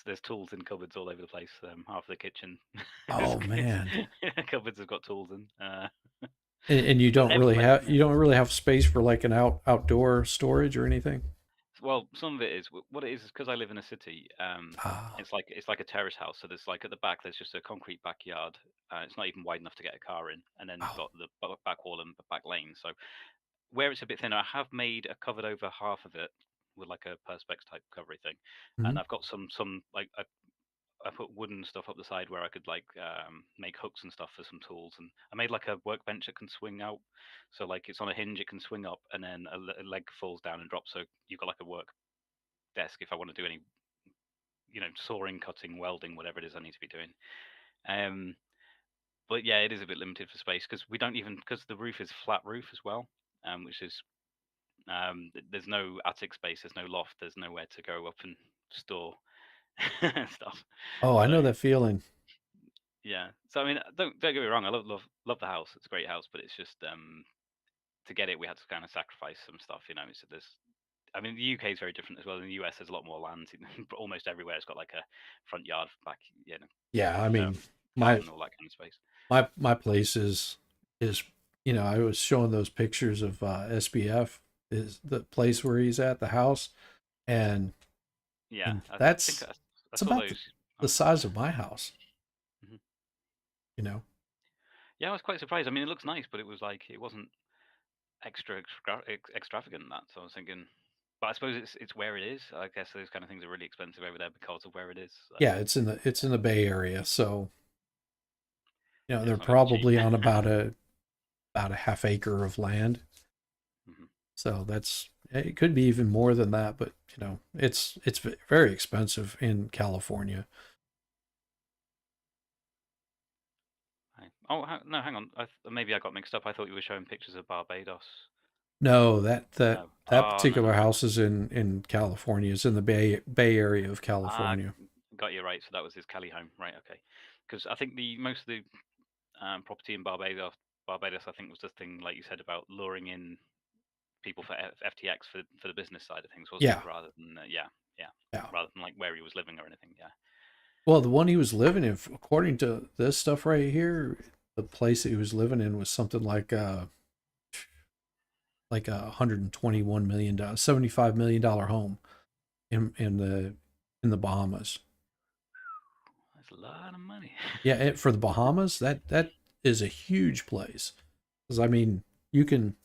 there's tools in cupboards all over the place. Half of the kitchen, Oh man. cupboards have got tools in. And you But don't really everywhere. have space for like an outdoor storage or anything. Well, some of it is what it is because I live in a city. Ah, It's like a terrace house. So there's like at the back there's just a concrete backyard. It's not even wide enough to get a car in, and then you've oh, got the back wall and the back lane. So where it's a bit thinner, I have made a covered over half of it with like a perspex type covery thing, and mhm. I've got some like I put wooden stuff up the side where I could like make hooks and stuff for some tools, and I made like a workbench that can swing out, so like it's on a hinge, it can swing up, and then a leg falls down and drops, so you've got like a work desk if I want to do any sawing, cutting, welding, whatever it is I need to be doing. Um, but yeah, it is a bit limited for space because we don't even because the roof is flat roof as well, which is there's no attic space, there's no loft, there's nowhere to go up and store stuff. Oh, I So know that feeling. yeah, so I mean, don't get me wrong, I love the house. It's a great house, but it's just to get it, we had to kind of sacrifice some stuff. So I mean, the UK is very different as well. In the US, there's a lot more land. Almost everywhere, it's got like a front yard, back, Yeah, I mean, my garden, all that kind of space. my place is I was showing those pictures of SBF, is the place where he's at, the house, and Yeah, I think that's I it's saw about those. the size of my house. Mhm. You know. Yeah, I was quite surprised. I mean, it looks nice, but it was like it wasn't extravagant in that. So I was thinking, but I suppose it's where it is. I guess those kind of things are really expensive over there because of where it is. So Yeah, it's in the Bay Area, so yeah, they're it's not going to be cheap. probably on about a half acre of land. Mhm. So it could be even more than that, but it's very expensive in California. Oh no, hang on. Maybe I got mixed up. I thought you were showing pictures of Barbados. No, No. that Oh no, particular no. house is in California. It's in the Bay Area of Ah, California. got you right. So that was his Cali home, right? Okay. Because I think the most of the property in Barbados, I think was the thing like you said about luring in people for FTX for the business side of things, wasn't it? Yeah, Rather than yeah, yeah. rather than like where he was living or anything. Yeah. Well, the one he was living in, according to this stuff right here, the place that he was living in was something like a $121 million, $75 million home in the Bahamas. That's a lot of money. Yeah, for the Bahamas, that is a huge place. Because I mean, you can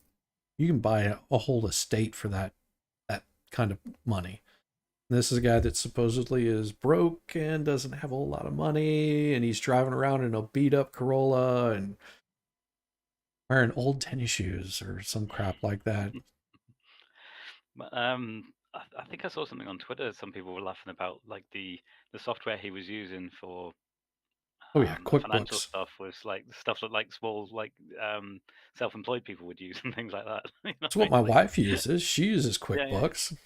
buy a whole estate for that kind of money. And this is a guy that supposedly is broke and doesn't have a whole lot of money, and he's driving around in a beat up Corolla and wearing old tennis shoes or some crap like that. But I think I saw something on Twitter. Some people were laughing about like the software he was using for Oh yeah, financial QuickBooks. stuff was like stuff that like small like self-employed people would use and things like that. It's what my Like wife uses. She uses yeah, yeah, QuickBooks.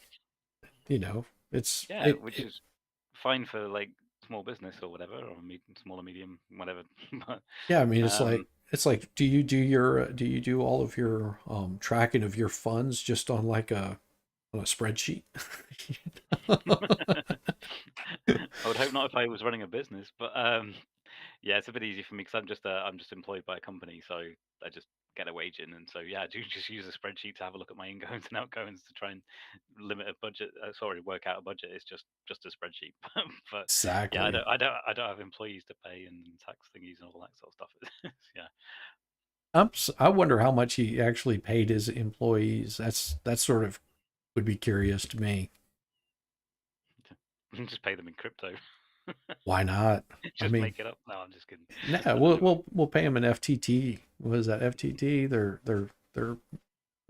You know, it's yeah, which is fine for like small business or whatever, or small or medium, whatever. But yeah. I mean, um, it's like, do you do all of your tracking of your funds just on like a on a spreadsheet. I would hope not if I was running a business, but yeah, it's a bit easy for me because I'm just employed by a company, so I just get a wage in, and so yeah, I do just use a spreadsheet to have a look at my ingoings and outgoings to try and limit a budget. Sorry, work out a budget. It's just a spreadsheet, but yeah, Exactly. I don't have employees to pay and tax thingies and all that sort of stuff. Yeah, I wonder how much he actually paid his employees. That sort of would be curious to me. just pay them in crypto. Why not? I Just mean, make it up. No, I'm just kidding. nah, I don't know. we'll pay him an FTT. What is that FTT? Their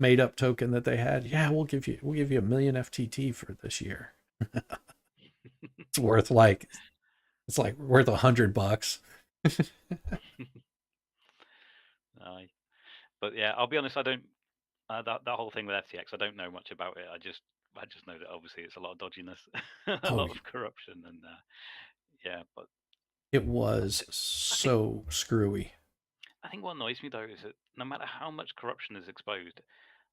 made up token that they had. Yeah, we'll give you a million FTT for this year. It's worth like it's like worth $100. Aye. But yeah, I'll be honest. I don't that whole thing with FTX. I don't know much about it. I just know that obviously it's a lot of dodginess, a Oh, lot of corruption, and yeah. But it I, was I think so screwy. I think what annoys me though is that no matter how much corruption is exposed,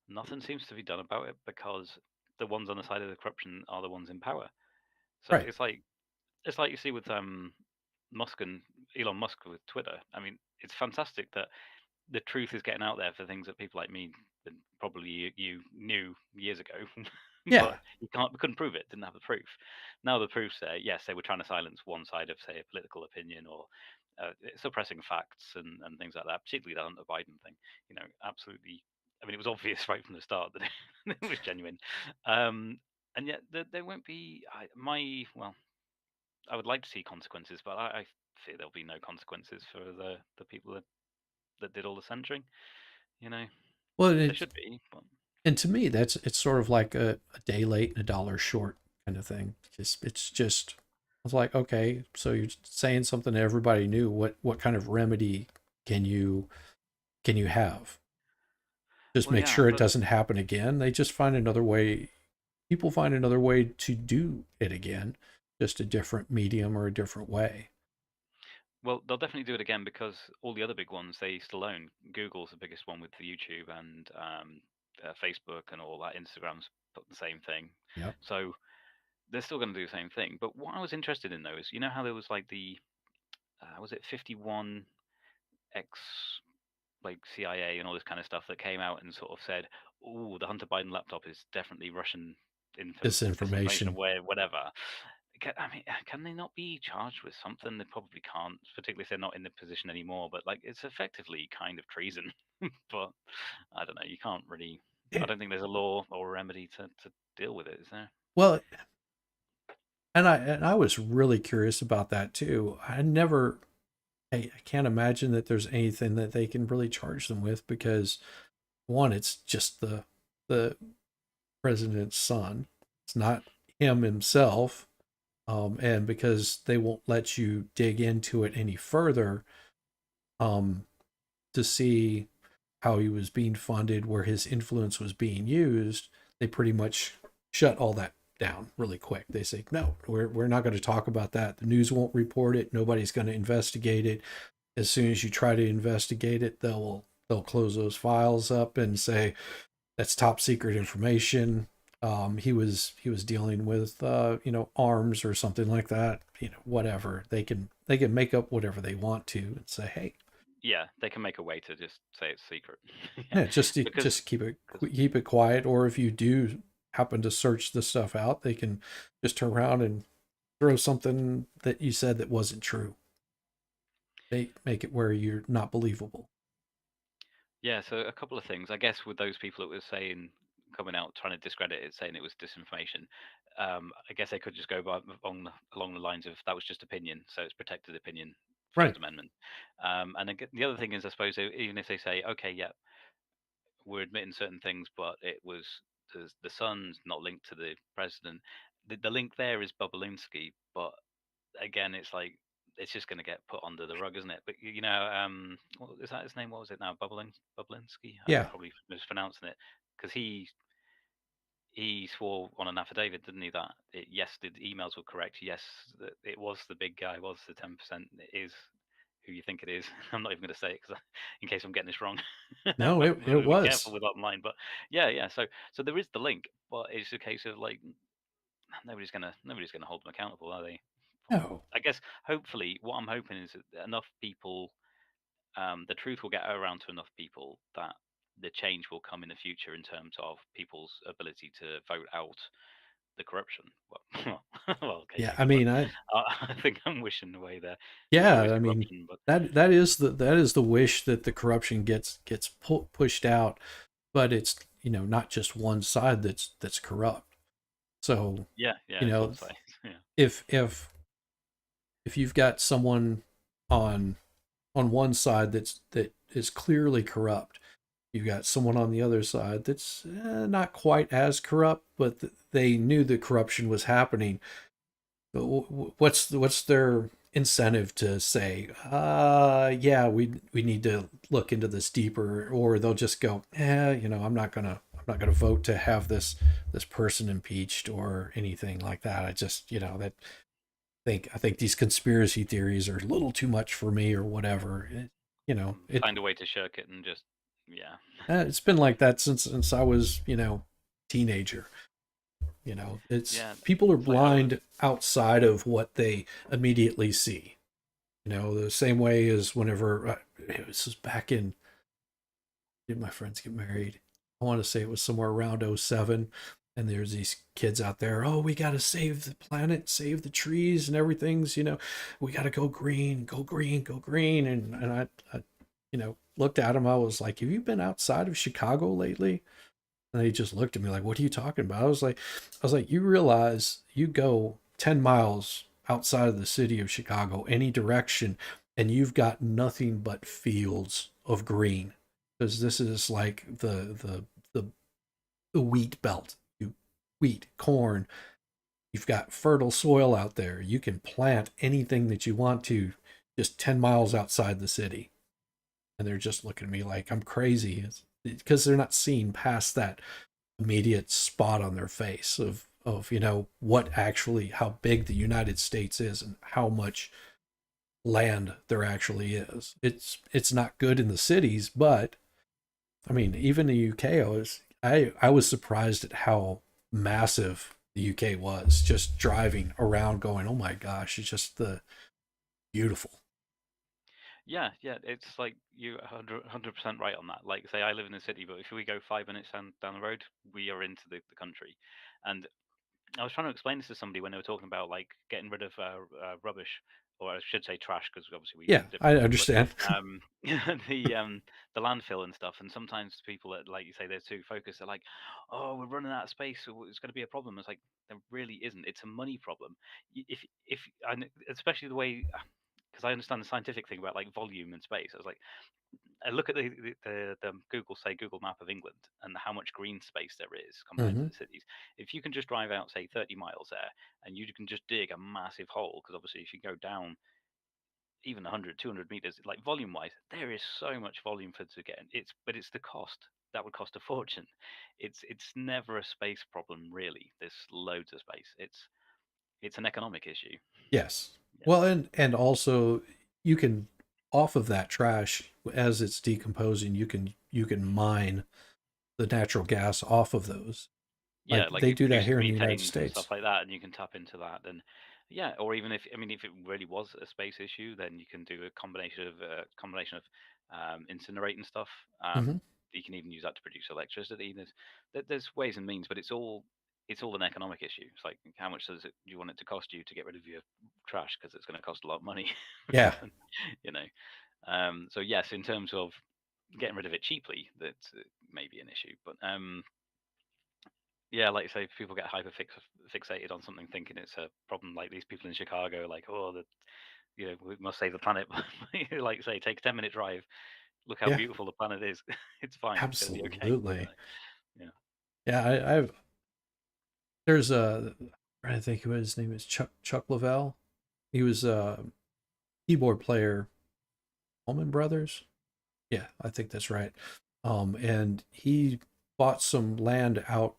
nothing seems to be done about it because the ones on the side of the corruption are the ones in power. So Right. it's like you see with Musk and Elon Musk with Twitter. I mean, it's fantastic that the truth is getting out there for things that people like me and probably you knew years ago, Yeah. but we couldn't prove it, didn't have the proof. Now the proof's there. Yes, they were trying to silence one side of, say, a political opinion or suppressing facts and things like that, particularly the Hunter Biden thing. You know, absolutely. I mean, it was obvious right from the start that it was genuine, and yet there won't be. Well, I would like to see consequences, but I fear there'll be no consequences for the people that did all the censoring. You know, Well, there it's should be, but and to me that's it's sort of like a day late and a dollar short kind of thing. It's just I was like, okay, so you're saying something that everybody knew. What kind of remedy can you have? Just well, make yeah, sure it but doesn't happen again. They just find another way. People find another way to do it again, just a different medium or a different way. well, they'll definitely do it again because all the other big ones they still own. Google's the biggest one with the YouTube and Facebook and all that. Instagram's put the same thing, Yep. so they're still going to do the same thing. But what I was interested in though is you know how there was like the was it 51 X like CIA and all this kind of stuff that came out and sort of said, "Oh, the Hunter Biden laptop is definitely Russian disinformation or Disinformation. whatever." I mean, can they not be charged with something? They probably can't, particularly if they're not in the position anymore. But like, it's effectively kind of treason. But I don't know. You can't really. I Yeah. don't think there's a law or a remedy to deal with it, is there? Well, and I was really curious about that too. I can't imagine that there's anything that they can really charge them with because one, it's just the president's son. It's not him himself. And because they won't let you dig into it any further, um, to see how he was being funded, where his influence was being used, they pretty much shut all that down really quick. They say, no, we're not going to talk about that. The news won't report it. Nobody's going to investigate it. As soon as you try to investigate it, they'll close those files up and say that's top secret information. He was dealing with arms or something like that. Whatever they can make up whatever they want to and say, hey, Yeah, they can make a way to just say it's secret. Yeah, yeah, because just because keep it quiet. Or if you do happen to search the stuff out, they can just turn around and throw something that you said that wasn't true. They make it where you're not believable. yeah, so a couple of things. I guess with those people that were saying coming out trying to discredit it, saying it was disinformation, I guess they could just go by, along the lines of that was just opinion, so it's protected opinion, Right. First Amendment. And then the other thing is, I suppose, even if they say, okay, yeah, we're admitting certain things, but it was the son's not linked to the president. The link there is Bobulinski, but again, it's like it's just going to get put under the rug, isn't it? But you know, what is that his name? What was it now? Bublinsky. I'm Yeah. probably mispronouncing it because he swore on an affidavit, didn't he, that yes, the emails were correct. Yes, that it was the big guy, was the 10%. It is who you think it is. I'm not even going to say it because in case I'm getting this wrong, No, but it be careful was. with online. But yeah. So there is the link, but it's a case of like nobody's gonna hold them accountable, are they? No. I guess hopefully what I'm hoping is that enough people, the truth will get around to enough people that the change will come in the future in terms of people's ability to vote out the corruption. Well, well, Yeah, okay, I but mean, I think I'm wishing away there. There's yeah, always I mean, corruption, but that is the wish that the corruption gets pushed out, but it's, not just one side that's corrupt. So, yeah, you it's know, all sides. Yeah, if you've got someone on one side that is clearly corrupt, you've got someone on the other side that's not quite as corrupt, but they knew the corruption was happening. But what's their incentive to say, yeah, we need to look into this deeper, or they'll just go, I'm not gonna vote to have this person impeached or anything like that. I just, that I think these conspiracy theories are a little too much for me or whatever. find a way to shirk it and just yeah, It's been like that since I was, teenager. It's yeah. people are It's like oh, blind outside of what they immediately see. The same way as whenever this was back in, did my friends get married? I want to say it was somewhere around '07, and there's these kids out there, oh, we got to save the planet, save the trees and everything's, we got to go green, go green, go green. And I looked at them. I was like, have you been outside of Chicago lately? And they just looked at me like, what are you talking about? I was like, you realize you go 10 miles outside of the city of Chicago, any direction, and you've got nothing but fields of green. Because this is like the wheat belt. Wheat, corn, you've got fertile soil out there. You can plant anything that you want to just 10 miles outside the city. And they're just looking at me like I'm crazy. It's because they're not seeing past that immediate spot on their face of what actually, how big the United States is and how much land there actually is. It's not good in the cities, but I mean, even the UK, I was surprised at how massive the UK was. Just driving around, going, oh my gosh, it's just the beautiful. yeah. It's like you 100% right on that. Like, say I live in the city, but if we go 5 minutes down the road, we are into the country. And I was trying to explain this to somebody when they were talking about like getting rid of rubbish, or I should say trash, because obviously we use Yeah, it I differently. But understand. um, the landfill and stuff, and sometimes people that, like you say, they're too focused. They're like, "Oh, we're running out of space, so it's going to be a problem." It's like there really isn't. It's a money problem. If especially the way. Because I understand the scientific thing about like volume and space. I was like, I look at the Google map of England and how much green space there is compared to Hmm. the cities. If you can just drive out, say, 30 miles there, and you can just dig a massive hole, because obviously if you go down even 100, 200 meters, like volume wise, there is so much volume for to get in. But it's the cost that would cost a fortune. It's never a space problem really. There's loads of space. It's an economic issue. Yes. Yeah. Well, and also you can, off of that trash as it's decomposing, you can mine the natural gas off of those. Yeah, Like like they it do that produces here in the United metanes and stuff States. like that, and you can tap into that. And yeah, or even if I mean, if it really was a space issue, then you can do a combination of incinerating stuff. Hmm. You can even use that to produce electricity. There's ways and means, but it's all an economic issue. It's like how much do you want it to cost you to get rid of your trash, because it's going to cost a lot of money, Yeah. you know. So yes, in terms of getting rid of it cheaply, that may be an issue, but yeah, like you say, if people get fixated on something, thinking it's a problem. Like these people in Chicago, like, oh, we must save the planet. Like you say, take a 10-minute drive. Look how Yeah. beautiful the planet is. It's fine. It's going to be okay. Absolutely. Yeah. Yeah. I've there's a, I think what his name is, Chuck Lavelle. He was a keyboard player, Allman Brothers. Yeah, I think that's right. And he bought some land out,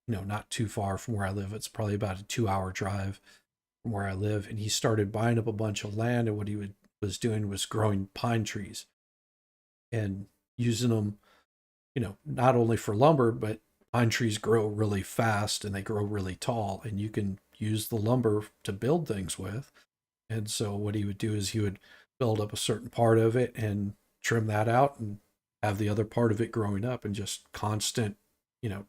not too far from where I live. It's probably about a 2-hour drive from where I live. And he started buying up a bunch of land. And what he would was doing was growing pine trees and using them, not only for lumber, but pine trees grow really fast and they grow really tall, and you can use the lumber to build things with. And so what he would do is he would build up a certain part of it and trim that out and have the other part of it growing up, and just constant,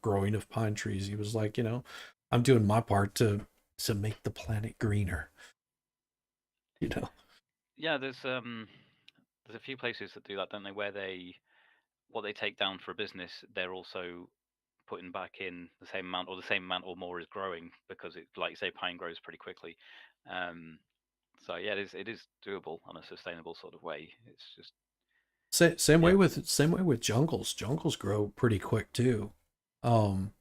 growing of pine trees. He was like, I'm doing my part to make the planet greener, you know. Yeah, there's a few places that do that, don't they? Where they what they take down for a business, they're also putting back in the same amount, or the same amount or more is growing, because it, like you say, pine grows pretty quickly. Um, so yeah, it is doable on a sustainable sort of way. It's just yeah, Same way with jungles. Jungles grow pretty quick too. Um,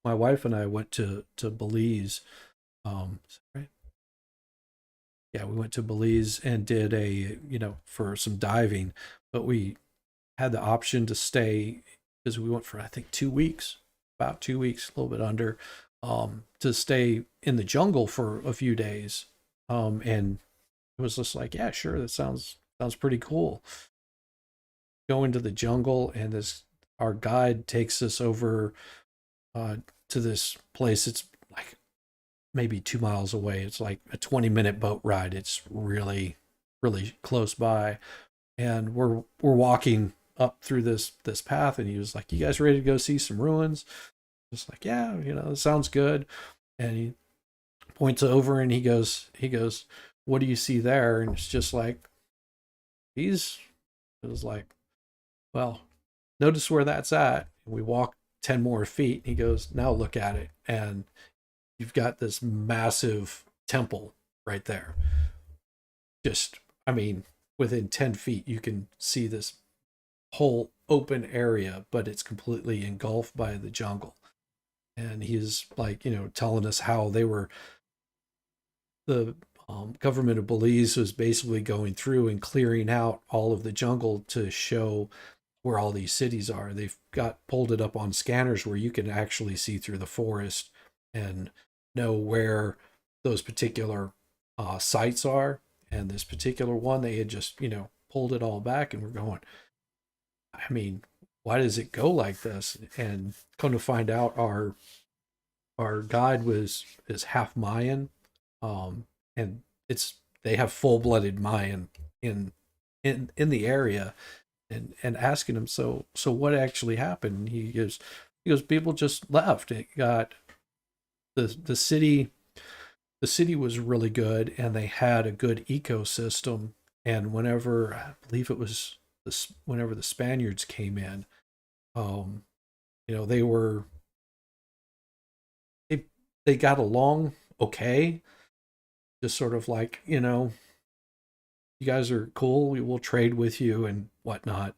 my wife and I went to Belize. Is that right? Yeah, we went to Belize and did for some diving, but we had the option to stay because we went for I think 2 weeks, about 2 weeks, a little bit under, to stay in the jungle for a few days. And it was just like, yeah, sure, that sounds pretty cool. Go into the jungle, and this our guide takes us over uh, to this place. It's like maybe 2 miles away. It's like a 20-minute boat ride. It's really, really close by. And we're walking up through this path, and he was like, "You guys ready to go see some ruins?" Just like, "Yeah, it sounds good." And he points over and he goes, "What do you see there?" And it's just like, these. It was like, well, notice where that's at. And we walk 10 more feet. And he goes, "Now look at it." And you've got this massive temple right there. Just, I mean, within 10 feet, you can see this whole open area, but it's completely engulfed by the jungle. And he's like, telling us how the government of Belize was basically going through and clearing out all of the jungle to show where all these cities are. They've got pulled it up on scanners where you can actually see through the forest and know where those particular sites are. And this particular one, they had just, pulled it all back, and we're going, I mean, why does it go like this? And come to find out, our guide is half Mayan, and it's they have full blooded Mayan in in the area, and asking him, so what actually happened? He goes, people just left. It got the city the city was really good, and they had a good ecosystem. And whenever I believe it was this whenever the Spaniards came in, um, they they they got along okay, just sort of like, you guys are cool, we will trade with you and whatnot.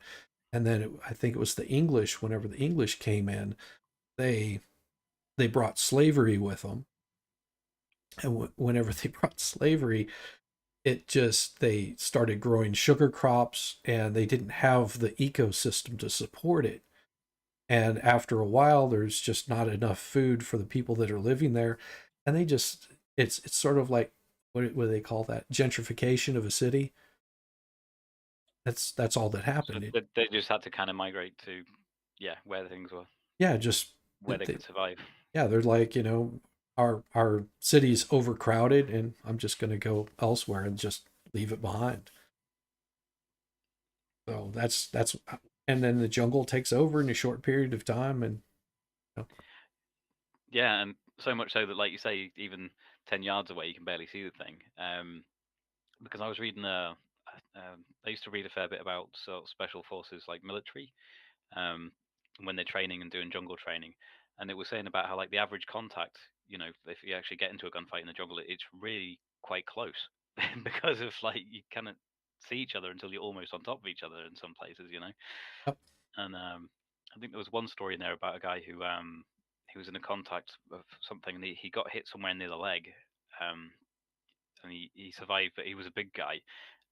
And then I think it was the English. Whenever the English came in, they they brought slavery with them. And whenever they brought slavery, it just they started growing sugar crops, and they didn't have the ecosystem to support it. And after a while, there's just not enough food for the people that are living there, and they just it's sort of like, what do they call that, gentrification of a city. That's all that so happened. they just had to kind of migrate to, yeah, where things were, Yeah, just where they could survive. yeah, they're like, our city's overcrowded, and I'm just going to go elsewhere and just leave it behind. So that's and then the jungle takes over in a short period of time. And you know, Yeah, and so much so that, like you say, even 10 yards away, you can barely see the thing. Because I was reading I used to read a fair bit about sort of special forces, like military, um, when they're training and doing jungle training, and it was saying about how, like, the average contact, if you actually get into a gunfight in the jungle, it's really quite close because of, like, you cannot see each other until you're almost on top of each other in some places. yep, And I think there was one story in there about a guy who he was in a contact of something, and he got hit somewhere near the leg. Um, and he survived, but he was a big guy,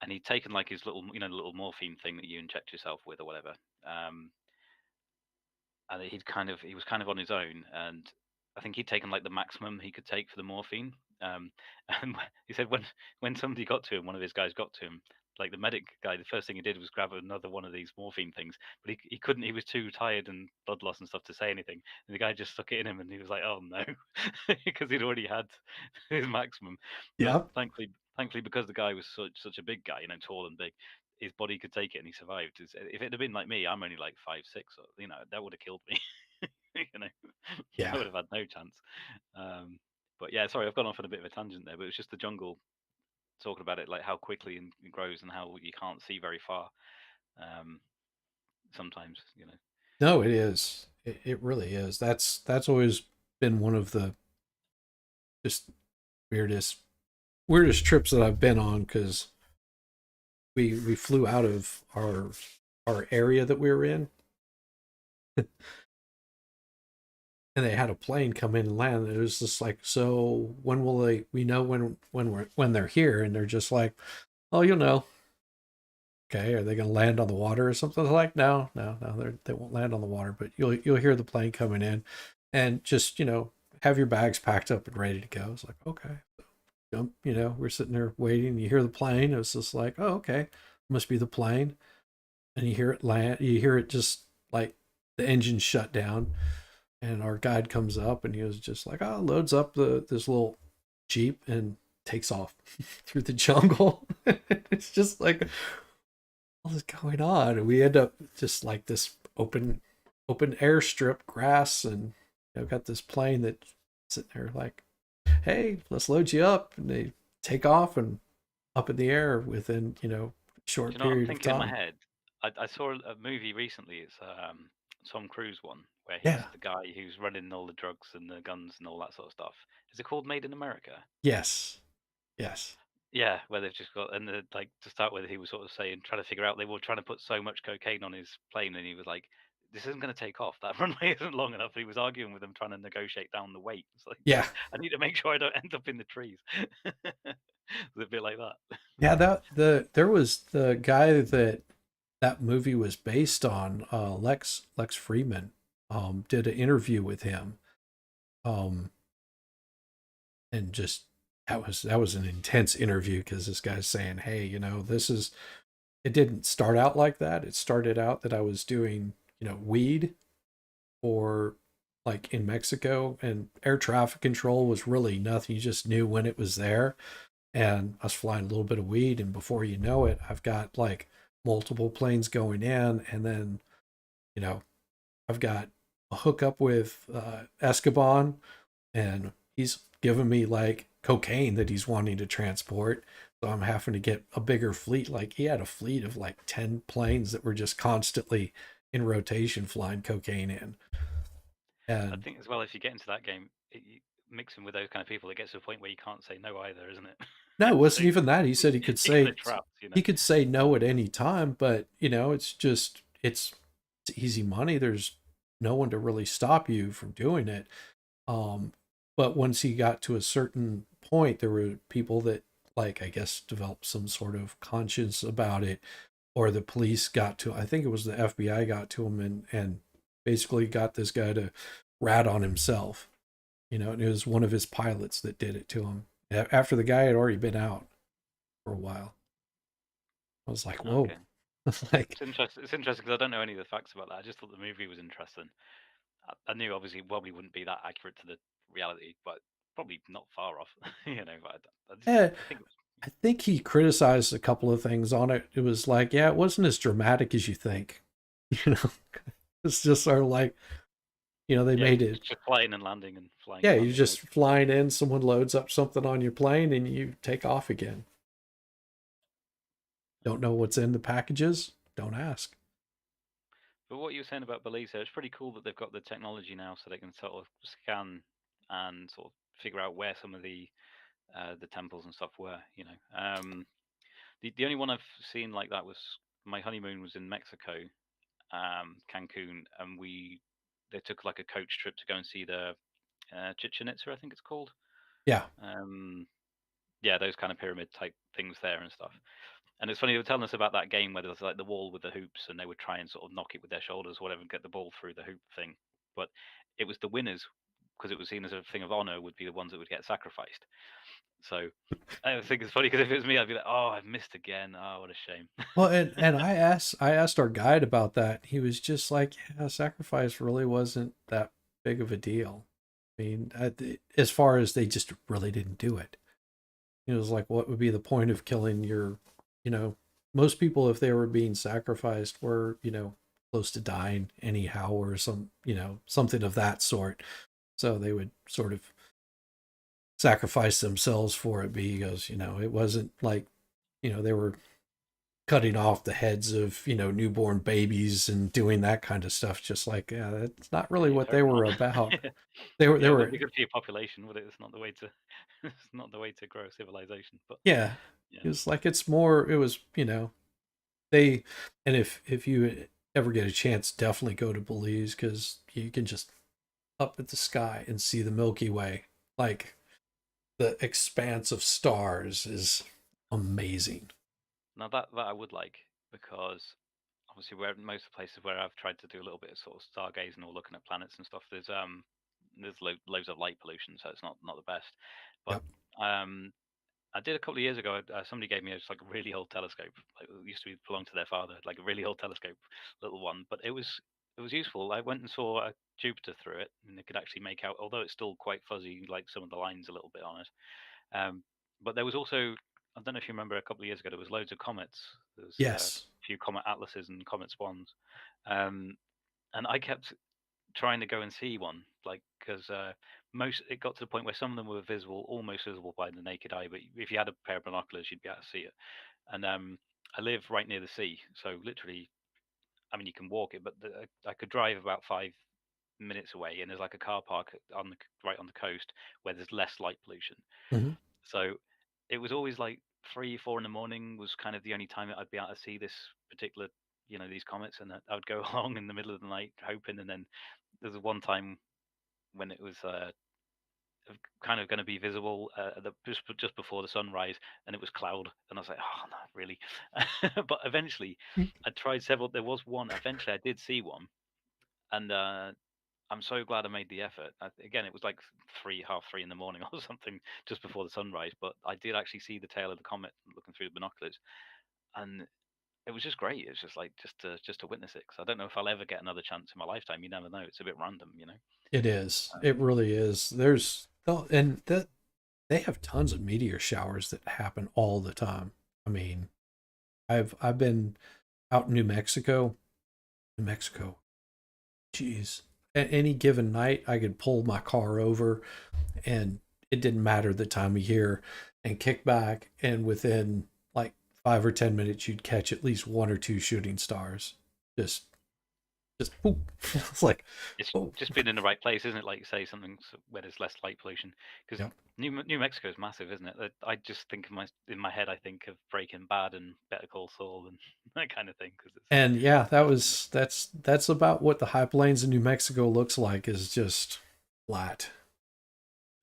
and he'd taken, like, his little, the little morphine thing that you inject yourself with or whatever. Um, and he was kind of on his own, and I think he'd taken, like, the maximum he could take for the morphine. Um, and he said when somebody got to him, one of his guys got to him, like the medic guy, the first thing he did was grab another one of these morphine things, but he couldn't. He was too tired and blood loss and stuff to say anything. And the guy just stuck it in him, and he was like, "Oh no," because he'd already had his maximum. But Yeah. thankfully, because the guy was such a big guy, tall and big, his body could take it, and he survived. If it had been like me, I'm only like 5'6", or, that would have killed me. you know, I Yeah. would have had no chance. But yeah, sorry, I've gone off on a bit of a tangent there, but it was just the jungle talking about it, like how quickly it grows and how you can't see very far. Um, sometimes. No, it is. It really is. That's always been one of the just weirdest trips that I've been on because we flew out of our area that we were in, and they had a plane come in and land. And it was just like, so when will they? We know when they're here, and they're just like, oh, you'll know. Okay, are they going to land on the water or something? Like, no, no, no, they won't land on the water, but you'll hear the plane coming in, and just have your bags packed up and ready to go. It's like, okay, jump. We're sitting there waiting. You hear the plane. It's just like, oh, okay, must be the plane, and you hear it land. You hear it just like the engine shut down, and our guide comes up, and he was just like, oh, loads up this little jeep and takes off through the jungle. It's just like, what is going on? We end up just like this open airstrip, grass, and got this plane that sitting there like, hey, let's load you up, and they take off and up in the air within Do short you know what I'm period of thinking in my time. head? I saw a movie recently. It's Tom Cruise one where he's Yeah. the guy who's running all the drugs and the guns and all that sort of stuff. Is it called Made in America? Yes. Yes. Yeah, where they've just got and like to start with, he was sort of saying, trying to figure out they were trying to put so much cocaine on his plane, and he was like, "This isn't going to take off. That runway isn't long enough." He was arguing with them, trying to negotiate down the weight. It's like, Yeah. I need to make sure I don't end up in the trees. It's a bit like that. Yeah. There was the guy that movie was based on. Lex Freeman did an interview with him. Um, and just that was an intense interview because this guy's saying, hey, this is it didn't start out like that. It started out that I was doing weed or like in Mexico, and air traffic control was really nothing. You just knew when it was there, and I was flying a little bit of weed, and before you know it, I've got like multiple planes going in, and then you know I've got a hookup with Escoban, and he's giving me like cocaine that he's wanting to transport. So I'm having to get a bigger fleet. Like he had a fleet of like 10 planes that were just constantly in rotation flying cocaine in. I And think as well, if you get into that game, mixing with those kind of people, it gets to a point where you can't say no either, isn't it? no, it So wasn't even that. He said you get trapped. he could say no at any time, but it's just it's easy money. There's no one to really stop you from doing it. Um, but once he got to a certain point, there were people that, like, I guess, developed some sort of conscience about it, or the police got to. I think it was the FBI got to him and basically got this guy to rat on himself. And it was one of his pilots that did it to him after the guy had already been out for a while. I was like, whoa, Okay. like, It's interesting because I don't know any of the facts about that. I just thought the movie was interesting. I knew obviously it probably wouldn't be that accurate to the reality, but probably not far off. But eh, I think it was. I think he criticized a couple of things on it. It was like, yeah, it wasn't as dramatic as you think. You know, it's just sort of like, they Yeah, made it's it. just flying and landing and flying Yeah, and you're landing, just basically. flying in, someone loads up something on your plane, and you take off again. Don't know what's in the packages? Don't ask. But what you were saying about Belize, it's pretty cool that they've got the technology now, so they can sort of scan and sort of figure out where some of the temples and stuff were. The only one I've seen like that was my honeymoon was in Mexico, Cancun, and they took like a coach trip to go and see the Chichen Itza, I think it's called. Yeah. Um, yeah, those kind of pyramid type things there and stuff. And it's funny they were telling us about that game where there's like the wall with the hoops, and they would try and sort of knock it with their shoulders, or whatever, and get the ball through the hoop thing. But it was the winners because it was seen as a thing of honor, would be the ones that would get sacrificed. So I think it's funny because if it was me, I'd be like, "Oh, I've missed again. Oh, what a shame." Well, and I asked our guide about that. He was just like, yeah, sacrifice really wasn't that big of a deal. I mean, as far as they just really didn't do it. It was like, what would be the point of killing your, you know, most people, if they were being sacrificed, were, close to dying anyhow, or something of that sort. So they would sort of sacrifice themselves for it because, it wasn't like, they were cutting off the heads of, newborn babies and doing that kind of stuff. Just like, yeah, that's not really Yeah, what fair they were enough. about. Yeah, They yeah, it wouldn't were, be good for your population, would it? It's not the way to, it's not the way to grow a civilization. But yeah. yeah, It was like, it's more, it was, they, and if you ever get a chance, definitely go to Belize because you can just up at the sky and see the Milky Way. Like the expanse of stars is amazing. now that I would like, because obviously where most of the places where I've tried to do a little bit of sort of stargazing or looking at planets and stuff, there's loads of light pollution, so it's not the best. But Yep. um, I did a couple of years ago. Somebody gave me just like a really old telescope, like it used to belong to their father, like a really old telescope, little one. But it was useful. I went and saw Jupiter through it, and it could actually make out, although it's still quite fuzzy, like some of the lines a little bit on it. But there was also, I don't know if you remember, a couple of years ago there was loads of comets. There was a Yes. few comet atlases and comet swans, um, and I kept trying to go and see one, like because most it got to the point where some of them were visible, almost visible by the naked eye, but if you had a pair of binoculars, you'd be able to see it. And I live right near the sea, so literally, I mean, you can walk it, but I could drive about 5 minutes away, and there's like a car park right on the coast where there's less light pollution. Hmm. So it was always like 3, 4 in the morning was kind of the only time that I'd be able to see this particular, these comets, and I would go along in the middle of the night hoping, and then there's one time when it was kind of going to be visible just before the sunrise, and it was cloud, and I was like, oh no, really? But eventually, I tried several. There was one. Eventually, I did see one, and I'm so glad I made the effort. Again, it was like 3, half 3 in the morning or something, just before the sunrise. But I did actually see the tail of the comet looking through the binoculars, and it was just great. It's just like just to witness it. Because I don't know if I'll ever get another chance in my lifetime. You never know. It's a bit random. It is. Um, It really is. And that they have tons of meteor showers that happen all the time. I mean, I've been out in New Mexico. New Mexico. Jeez. At any given night, I could pull my car over and it didn't matter the time of year and kick back. And within like 5 or 10 minutes, you'd catch at least one or two shooting stars. Just, just boop. It's like, it's oh, just being in the right place, isn't it? Like you say, something where there's less light pollution. Because yeah. New Mexico is massive, isn't it? I just think of in my head, I think of Breaking Bad and Better Call Saul and that kind of thing. Because And yeah, it's that's about what the high plains in New Mexico looks like, is just flat.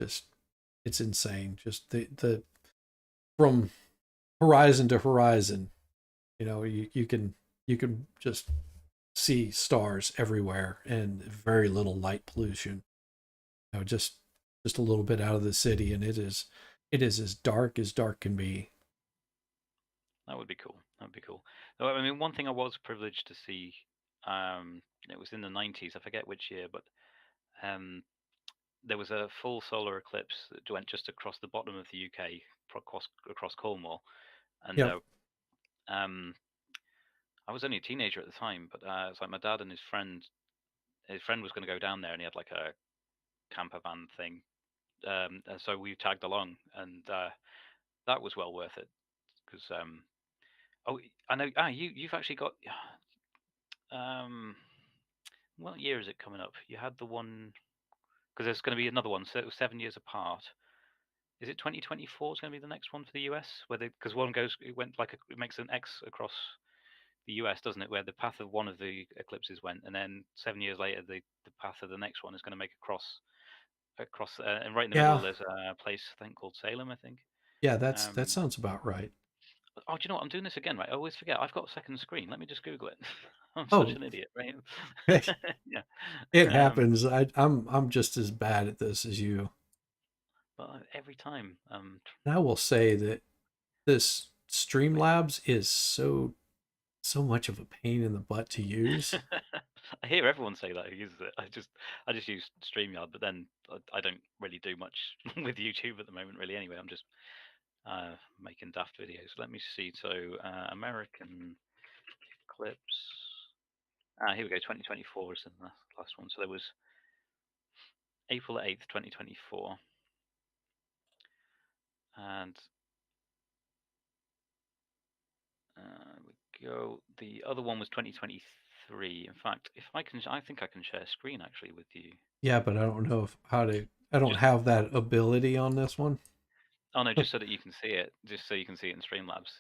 Just it's insane. Just the from horizon to horizon, you can just see stars everywhere and very little light pollution. Just a little bit out of the city, and it is as dark can be. that would be cool. That would be cool. Though, I mean, one thing I was privileged to see, it was in the 90s. I forget which year, but um, there was a full solar eclipse that went just across the bottom of the UK, across Cornwall, and Yep. um, I was only a teenager at the time, but it's like my dad and his friend. His friend was going to go down there, and he had like a camper van thing. So we tagged along, and that was well worth it because oh, I know. You've actually got. Um, what year is it coming up? You had the one because there's going to be another one. So it was 7 years apart. Is it 2024? It's going to be the next one for the US, where because one goes, it went like it makes an X across the US, doesn't it? Where the path of one of the eclipses went, and then 7 years later, the path of the next one is going to make across, and right in the middle, Yeah. there's a place I think called Salem, I think. Yeah, that Um, sounds about right. Oh, do you know what? I'm doing this again, right? I always forget. I've got a second screen. Let me just Google it. I'm such Oh, an idiot, right? Yeah. it Um, happens. I'm just as bad at this as you. but every time, And I will say that this wait. Streamlabs is so much of a pain in the butt to use. I hear everyone say that who uses it. I just use StreamYard, but then I don't really do much with YouTube at the moment, really. Anyway, I'm just making daft videos. Let me see. So American clips. Here we go. 2024 is the last one. So there was April 8th, 2024, and we go. The other one was 2023. In fact, if I can, I think I can share screen actually with you. Yeah, but I don't know if how to. I don't Just have that ability on this one. oh no, just so that you can see it. Just so you can see it in Streamlabs.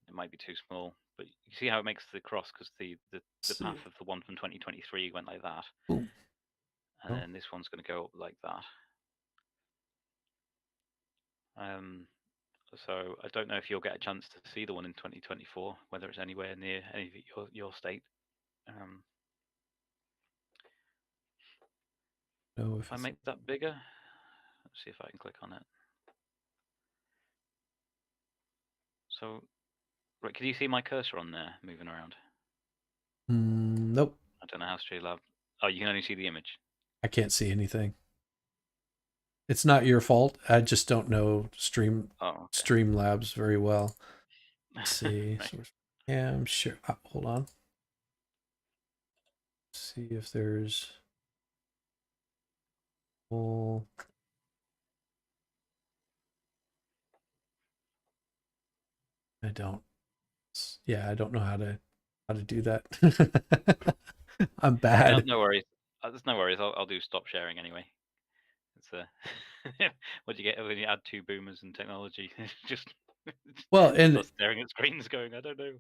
It might be too small, but you see how it makes the cross because the Let's path see. of the one from 2023 went like that, Ooh, and no. then this one's going to go up like that. Um, so I don't know if you'll get a chance to see the one in 2024, whether it's anywhere near any of your state. Um, No, if if I it's make that bigger, let's see if I can click on it. So, right, can you see my cursor on there moving around? nope. I don't know how Streamlab. Oh, you can only see the image. I can't see anything. It's not your fault. I just don't know Oh, Streamlabs very well. Let's okay. see. Right. Yeah, I'm sure. Hold on. See if there's. Well, I don't. Yeah, I don't know how to do that. I'm No, bad. no worries. There's no worries. I'll do stop sharing anyway. It's what do you get when you add two boomers and technology? Just Well, start staring at screens, going, I don't know.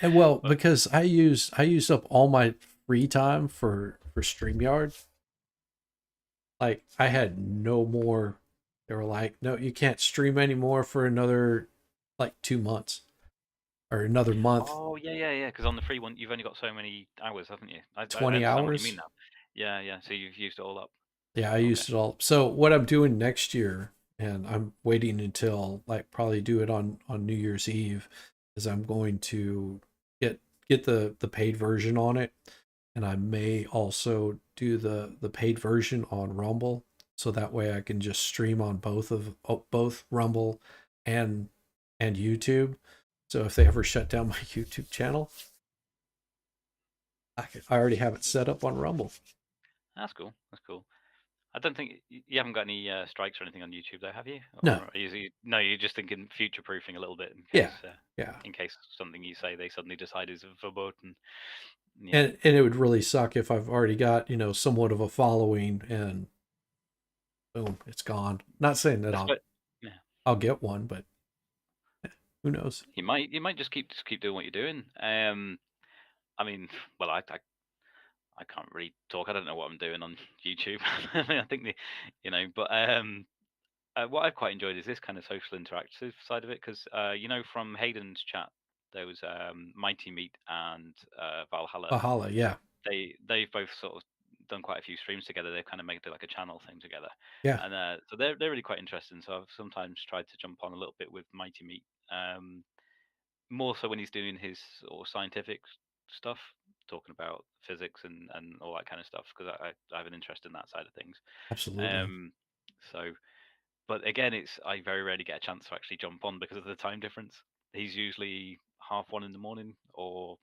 and well, But because I used up all my free time for StreamYard. Like I had no more. They were like, no, you can't stream anymore for another like 2 months or another month, oh yeah. Because on the free one, you've only got so many hours, haven't you? I 20 understand what you hours. mean now. Yeah. So you've used it all up. Yeah, I Okay. used it all. So what I'm doing next year, and I'm waiting until like probably do it on New Year's Eve, is I'm going to get the paid version on it, and I may also do the paid version on Rumble, so that way I can just stream on both Rumble and YouTube. So if they ever shut down my YouTube channel, I already have it set up on Rumble. That's cool. That's cool. I don't think you haven't got any strikes or anything on YouTube, though, have you? No, Or no, you're just thinking future proofing a little bit yeah, yeah. in case something you say they suddenly decide is verboten. Yeah, And it would really suck if I've already got, somewhat of a following and boom, it's gone. Not saying that that's I'll what. Yeah, I'll get one, but who knows? you might just keep doing what you're doing. I mean, well, I can't really talk. I don't know what I'm doing on YouTube. I mean, I think but what I've quite enjoyed is this kind of social interactive side of it because from Hayden's chat there was Mighty Meat and Valhalla. Valhalla, yeah. They've both sort of done quite a few streams together. They've kind of made like a channel thing together, Yeah, and so they're really quite interesting. So I've sometimes tried to jump on a little bit with Mighty Meat, more so when he's doing his sort of scientific stuff, talking about physics and all that kind of stuff because I have an interest in that side of things. absolutely. Um, so but again, I very rarely get a chance to actually jump on because of the time difference. He's usually 1:30 in the morning, or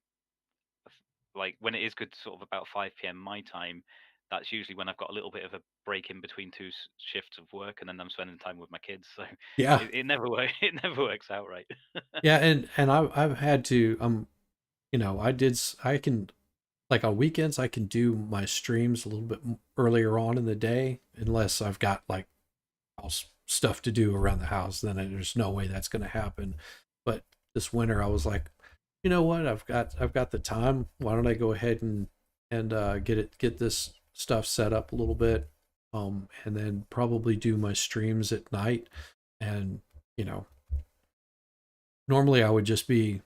like when it is good, sort of about 5 p.m. my time. That's usually when I've got a little bit of a break in between two shifts of work, and then I'm spending time with my kids. So Yeah. it never works. It never works out right. Yeah, and I've had to I can, like, on weekends I can do my streams a little bit earlier on in the day unless I've got like stuff to do around the house, then there's no way that's going to happen. But this winter I was like, you know what, I've got the time, why don't I go ahead and get this stuff set up a little bit, and then probably do my streams at night, and you know normally I would just be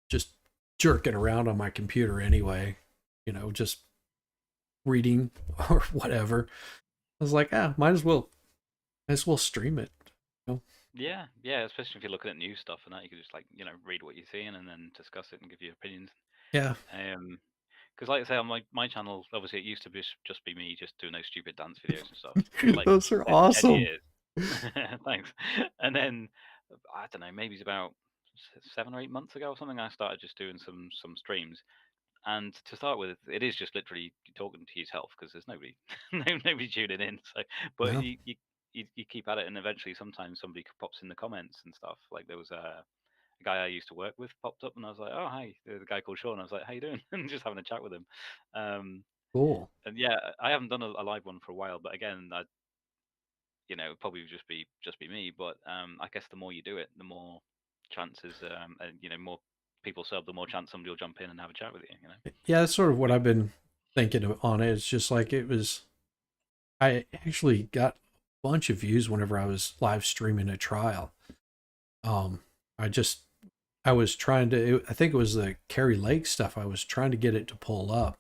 just jerking around on my computer anyway, just reading or whatever. I was like, might as well stream it. You know? Yeah, yeah, especially if you're looking at new stuff and that, you could just like, read what you're seeing and then discuss it and give your opinions. Yeah, Um, because like I say, on my channel, obviously it used to be just be me just doing those stupid dance videos and stuff for like those are 10 awesome. years. Thanks. And then I don't know, maybe it's about 7 or 8 months ago or something, I started just doing some streams. And to start with, it is just literally talking to yourself because there's nobody, nobody tuning in. So, but Yeah, you keep at it, and eventually, sometimes somebody pops in the comments and stuff. Like there was a guy I used to work with popped up, and I was like, "Oh, hi." There's a guy called Sean. I was like, "How you doing?" And just having a chat with him. Um, cool. and yeah, I haven't done a live one for a while, but again, probably would just be me. But I guess the more you do it, the more chances, and more people sub, the more chance somebody will jump in and have a chat with you. Yeah, that's sort of what We- I've been thinking on it. It's just like I actually got a bunch of views whenever I was live streaming a trial. Um, I just, I was trying to, I think it was the Carrie Lake stuff. I was trying to get it to pull up,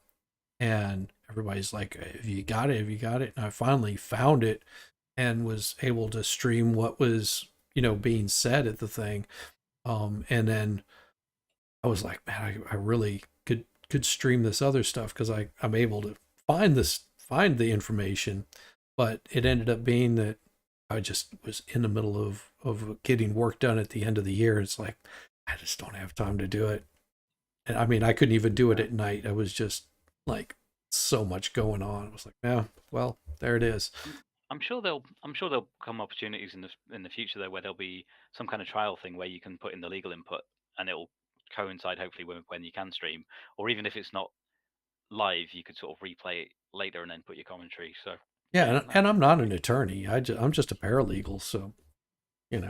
and everybody's like, "Have you got it? Have you got it?" And I finally found it and was able to stream what was, being said at the thing. And then I was like, man, I really could stream this other stuff because I'm able to find the information, but it ended up being that I just was in the middle of getting work done at the end of the year. It's like I just don't have time to do it. And I mean, I couldn't even do it at night. I was just like so much going on. I was like, yeah, well, there it is. I'm sure there'll come opportunities in the future though where there'll be some kind of trial thing where you can put in the legal input and it'll coincide hopefully with when you can stream, or even if it's not live, you could sort of replay it later and then put your commentary. So Yeah, yeah, and I'm not an attorney. I'm just a paralegal, so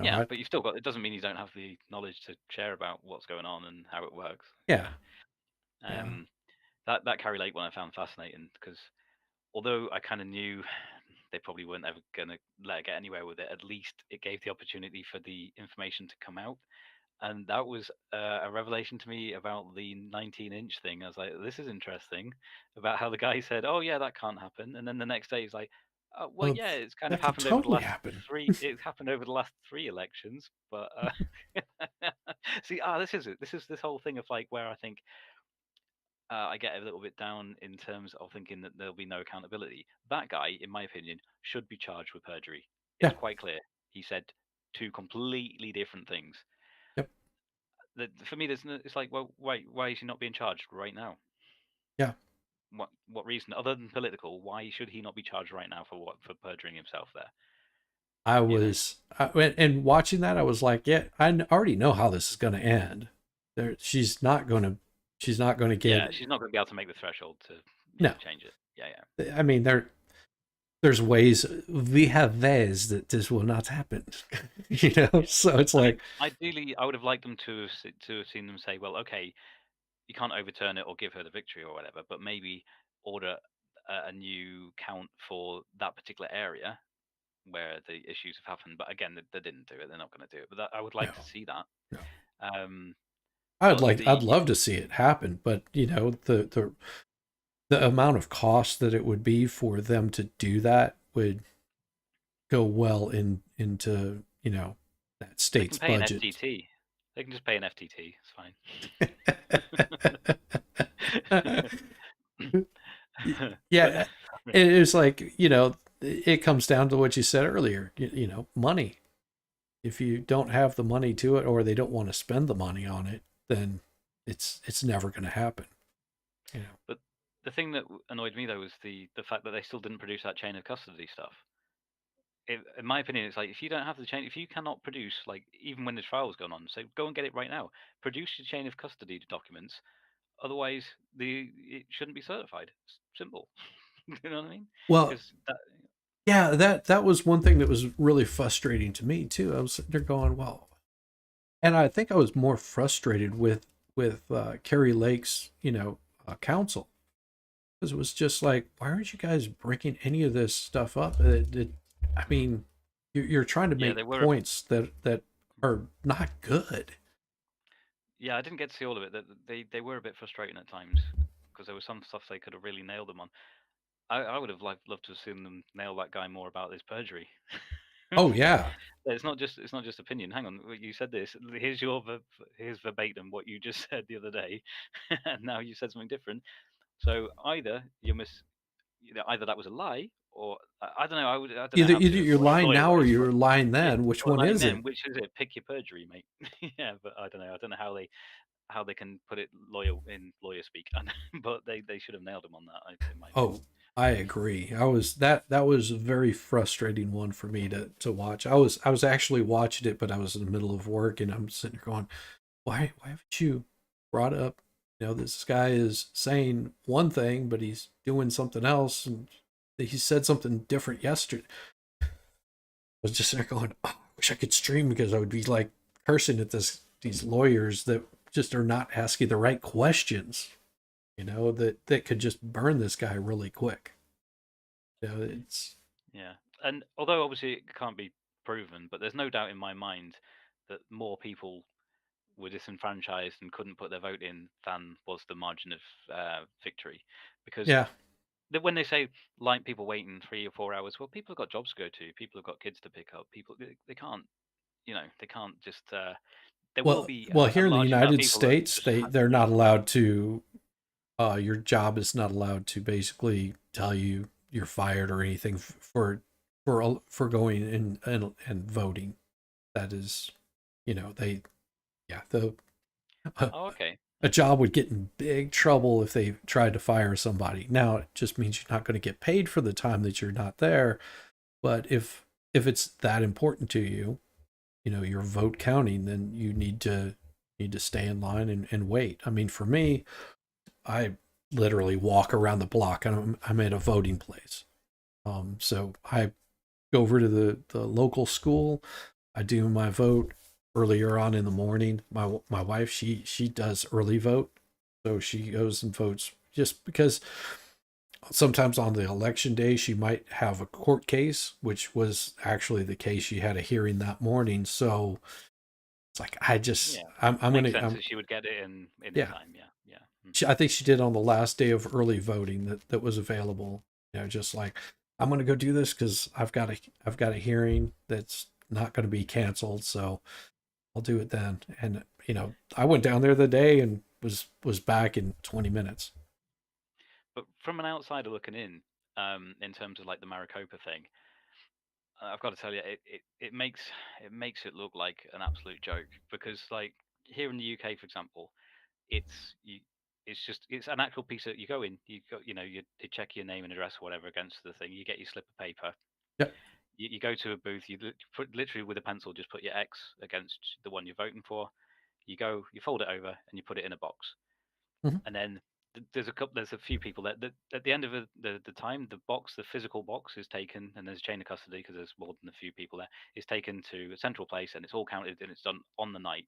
yeah, I but you've still got. It doesn't mean you don't have the knowledge to share about what's going on and how it works. You yeah, know, yeah. that Carrie Lake one I found fascinating because although I kind of knew they probably weren't ever going to let her get anywhere with it, at least it gave the opportunity for the information to come out. And that was a revelation to me about the 19-inch thing. I was like, this is interesting about how the guy said, oh, yeah, that can't happen. And then the next day he's like, oh, well, Well, yeah, it's kind of that could happened over the totally last happen. it's happened over the last three elections. But see, this is it. This is this whole thing of like where I think I get a little bit down in terms of thinking that there'll be no accountability. That guy, in my opinion, should be charged with perjury. It's Yeah, quite clear. He said two completely different things. yep, For me, it's like, well, why is he not being charged right now? yeah. What reason, other than political, why should he not be charged right now for perjuring himself there? And watching that, I was like, yeah, already know how this is going to end. There, she's not going to Yeah, get. she's not going to be able to make the threshold to No, change it. Yeah, yeah. I mean there's ways we have ways that this will not happen. So it's I mean, like, ideally, I would have liked them to have seen them say, well, okay, you can't overturn it or give her the victory or whatever, but maybe order a new count for that particular area where the issues have happened. But again, they didn't do it. They're not going to do it. But I would no, like to see that. no. Um, but I'd the love to see it happen, but the amount of cost that it would be for them to do that would go well into that they can state's pay an budget. FTT. They can just pay an FTT. It's fine. Yeah, it's like, it comes down to what you said earlier, money. If you don't have the money to it, or they don't want to spend the money on it, then it's never going to happen. you know But the thing that annoyed me though was the fact that they still didn't produce that chain of custody stuff. In my opinion, it's like if you don't have the chain, if you cannot produce, like even when the trial was going on, so go and get it right now. Produce your chain of custody documents. Otherwise, it shouldn't be certified. It's simple. You know what I mean? well, Because that, yeah, that was one thing that was really frustrating to me too. I was sitting there going, well, and I think I was more frustrated with Carrie Lake's counsel, because it was just like, why aren't you guys breaking any of this stuff up? I mean, you're trying to yeah, make they were points that are not good. Yeah, I didn't get to see all of it. They were a bit frustrating at times because there was some stuff they could have really nailed them on. I would have loved to have seen them nail that guy more about his perjury. Oh yeah. It's not just opinion. Hang on, you said this. Here's verbatim what you just said the other day, and now you said something different. So either that was a lie, or I don't know. I don't know Either how either to you're lying lawyer now or wise, but you're lying yeah, then. Which or one lying is then, it? which is it? Pick your perjury, mate. Yeah, but I don't know. I don't know how they can put it lawyer speak, but they should have nailed him on that, in my opinion. Oh, I agree. That was a very frustrating one for me to watch. I was actually watching it, but I was in the middle of work, and I'm sitting there going, why haven't you brought up? This guy is saying one thing, but he's doing something else, and he said something different yesterday. I was just sitting there going, oh, I wish I could stream because I would be like cursing at these lawyers that just are not asking the right questions. That could just burn this guy really quick. It's Yeah, and although obviously it can't be proven, but there's no doubt in my mind that more people were disenfranchised and couldn't put their vote in than was the margin of victory, because yeah. when they say like people waiting 3 or 4 hours, well, people have got jobs to go to, people have got kids to pick up, people they can't, they can't just. There will be Well, a here in the large amount of United people that States, just they're yeah. not allowed to. Your job is not allowed to basically tell you you're fired or anything for going and voting. That is, they yeah the Oh, okay. a job would get in big trouble if they tried to fire somebody. Now it just means you're not going to get paid for the time that you're not there. But if it's that important to you, your vote counting, then you need to stay in line and wait. I mean, for me, I literally walk around the block and I'm at a voting place. So I go over to the local school. I do my vote earlier on in the morning. My wife, she does early vote, so she goes and votes just because sometimes on the election day she might have a court case, which was actually the case. She had a hearing that morning, so it's like Yeah, I'm makes gonna sense that she would get it in yeah. time. Yeah, yeah. I think she did on the last day of early voting that was available. Just like I'm gonna go do this because I've got a hearing that's not going to be canceled, so I'll do it then. And I went down there the day and was back in 20 minutes. But from an outsider looking in terms of like the Maricopa thing, I've got to tell you, it makes it look like an absolute joke because like here in the UK, for example, it's you. It's an actual piece of you go in, you check your name and address or whatever against the thing. You get your slip of paper. Yep. You go to a booth. Put literally with a pencil, just put your X against the one you're voting for. You fold it over, and you put it in a box. Hmm. And then there's a few people that at the end of the time, the physical box is taken, and there's a chain of custody because there's more than a few people there. Is taken to a central place, and it's all counted, and it's done on the night.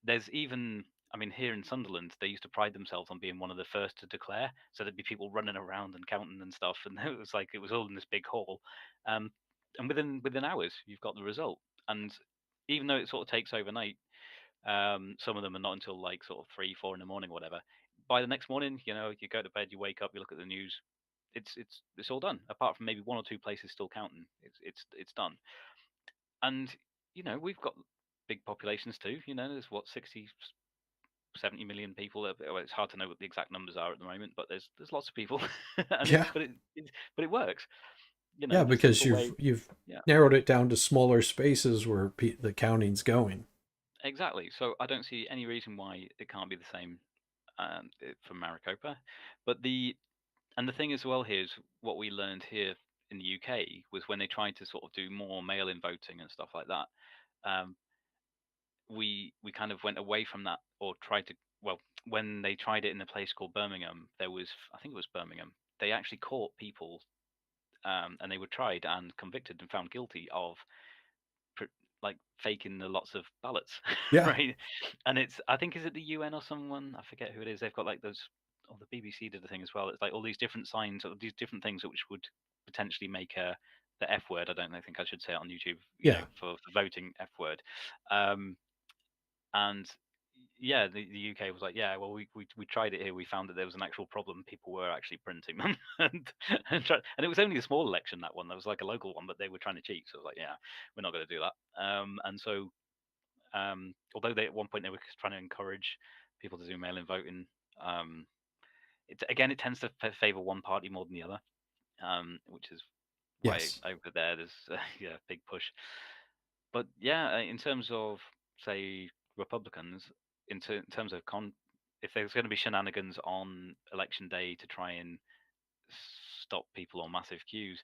There's even, I mean, here in Sunderland, they used to pride themselves on being one of the first to declare. So there'd be people running around and counting and stuff, and it was all in this big hall. Um, and within hours, you've got the result. And even though it sort of takes overnight, some of them are not until like sort of 3, 4 in the morning, or whatever. By the next morning, you go to bed, you wake up, you look at the news. It's all done. Apart from maybe one or two places still counting, it's done. And we've got big populations too. There's what 60, 70 million people. Well, it's hard to know what the exact numbers are at the moment, but there's lots of people, and Yeah. but it works. Yeah, The because simple you've way. you've Yeah, narrowed it down to smaller spaces where the counting's going. exactly. So I don't see any reason why it can't be the same for Maricopa. But the thing as well here is what we learned here in the UK was when they tried to sort of do more mail-in voting and stuff like that. Um, we kind of went away from that, or tried to. Well, when they tried it in a place called Birmingham, there was, I think it was Birmingham. They actually caught people, and they were tried and convicted and found guilty of pr- like faking the lots of ballots, Yeah. right? And I think, is it the UN or someone? I forget who it is. They've got like those. Oh, the BBC did a thing as well. It's like all these different signs, or these different things which would potentially make the F word. I don't think I should say it on YouTube. Yeah. For voting F word. Um, and yeah, the UK was like, yeah, well, we tried it here. We found that there was an actual problem. People were actually printing them, and it was only a small election, that one. That was like a local one, but they were trying to cheat. So I was like, yeah, we're not going to do that. And so, although they at one point they were trying to encourage people to do mail-in voting, um, it tends to favor one party more than the other, which is why Yes. over there there's yeah, big push. But yeah, in terms of, say, Republicans, in terms of if there's going to be shenanigans on election day to try and stop people on massive queues,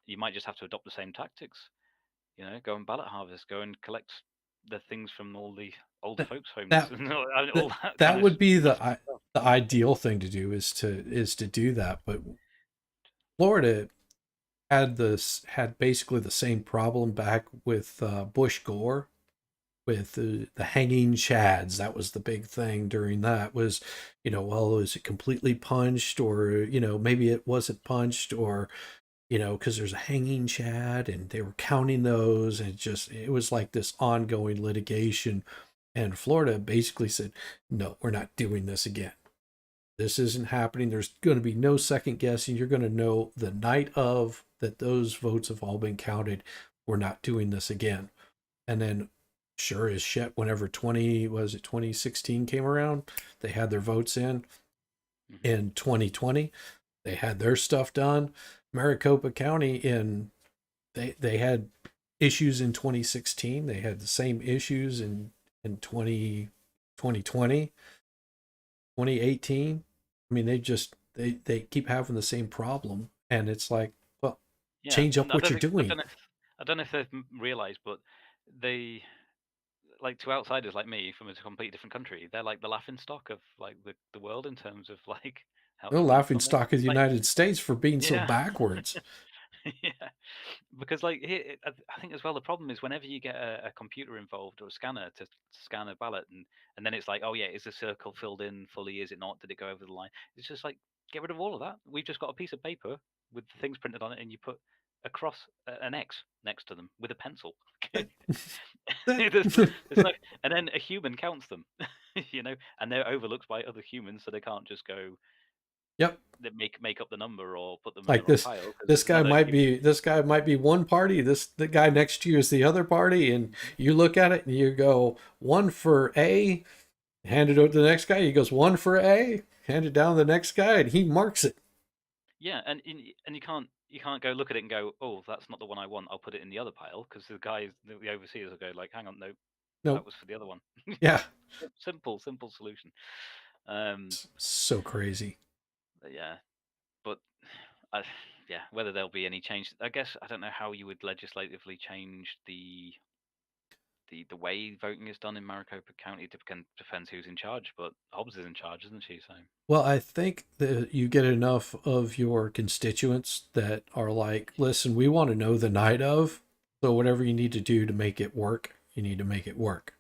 you might just have to adopt the same tactics. Go and ballot harvest, go and collect the things from all the old That folks' homes that and all that kind that of would be nasty stuff. the ideal thing to do, is to do that. But Florida had basically the same problem back with Bush Gore, with the hanging chads. That was the big thing during that, was, well, is it completely punched, or, maybe it wasn't punched, or, because there's a hanging chad and they were counting those, and it was like this ongoing litigation. And Florida basically said, no, we're not doing this again. This isn't happening. There's going to be no second guessing. You're going to know the night of that those votes have all been counted. We're not doing this again. And then, sure as shit, whenever 2016 came around, they had their votes in. Hmm. In 2020, they had their stuff done. Maricopa County, they had issues in 2016. They had the same issues in 2020, 2018. I mean, they keep having the same problem, and it's like, well, Yeah, change and up what you're doing. I don't know if they've realized, but they, like, to outsiders like me from a completely different country, they're like the laughing stock of like the world in terms of like how The everyone's laughing done it. stock of the Like, United States for being so yeah, backwards. yeah, because like here, I think as well the problem is whenever you get a computer involved or a scanner to scan a ballot, and then it's like, oh yeah, is the circle filled in fully? Is it not? Did it go over the line? It's just like, get rid of all of that. We've just got a piece of paper with the things printed on it, and you put a cross, an X next to them with a pencil. There's no, and then a human counts them, and they're overlooked by other humans, so they can't just go Yep. they make up the number or put them in the Like wrong pile because this there's guy another might human. be this guy might be one party, the guy next to you is the other party, and you look at it and you go, one for A, hand it over to the next guy, he goes, one for A, hand it down to the next guy, and he marks it. Yeah, and you can't go look at it and go, oh, that's not the one I want. I'll put it in the other pile because the overseers will go like, hang on, no, that Nope. was for the other one. Yeah. Simple solution. Um, So crazy. but yeah, but I, yeah, whether there'll be any change, I guess I don't know how you would legislatively change the way voting is done in Maricopa County. It depends who's in charge, but Hobbs is in charge, isn't she? So Well, I think that you get enough of your constituents that are like, listen, we want to know the night of, so whatever you need to do to make it work, you need to make it work.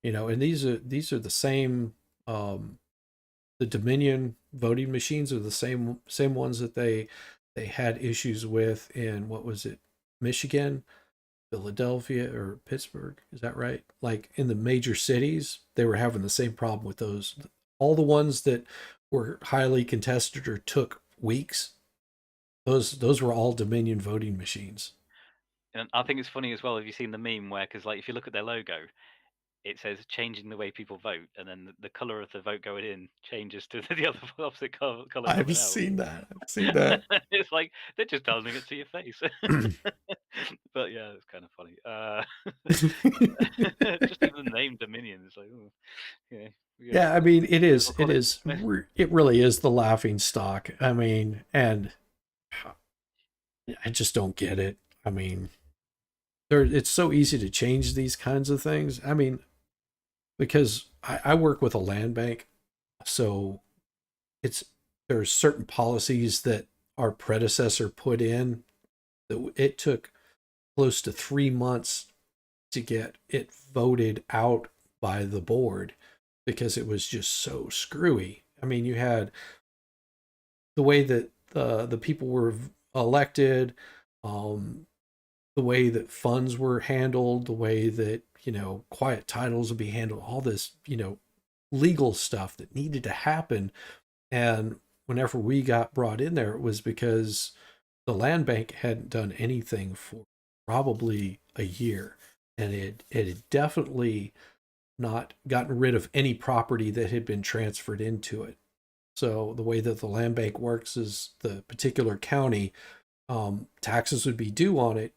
And these are the same, the Dominion voting machines are the same ones that they had issues with in, what was it, Michigan, Philadelphia, or Pittsburgh. Is that right? Like in the major cities, they were having the same problem with those. All the ones that were highly contested or took weeks, those were all Dominion voting machines. and I think it's funny as well. Have you seen the meme where, because like if you look at their logo, it says changing the way people vote, and then the color of the vote going in changes to the other opposite color I've coming out. seen that. I've seen that. It's like they're just telling it to your face. But yeah, it's kind of funny. Just even the name Dominion is like, oh, yeah, yeah. Yeah, I mean, it Might as is. well It call it is. Smith. It really is the laughing stock. I mean, and I just don't get it. I mean, it's so easy to change these kinds of things. I mean, because I work with a land bank, so it's there's certain policies that our predecessor put in that it took close to 3 months to get it voted out by the board because it was just so screwy. I mean, you had the way that the people were elected, um, the way that funds were handled, the way that, quiet titles would be handled, all this, legal stuff that needed to happen. And whenever we got brought in there, it was because the land bank hadn't done anything for probably a year. And it had definitely not gotten rid of any property that had been transferred into it. So the way that the land bank works is the particular county, taxes would be due on it.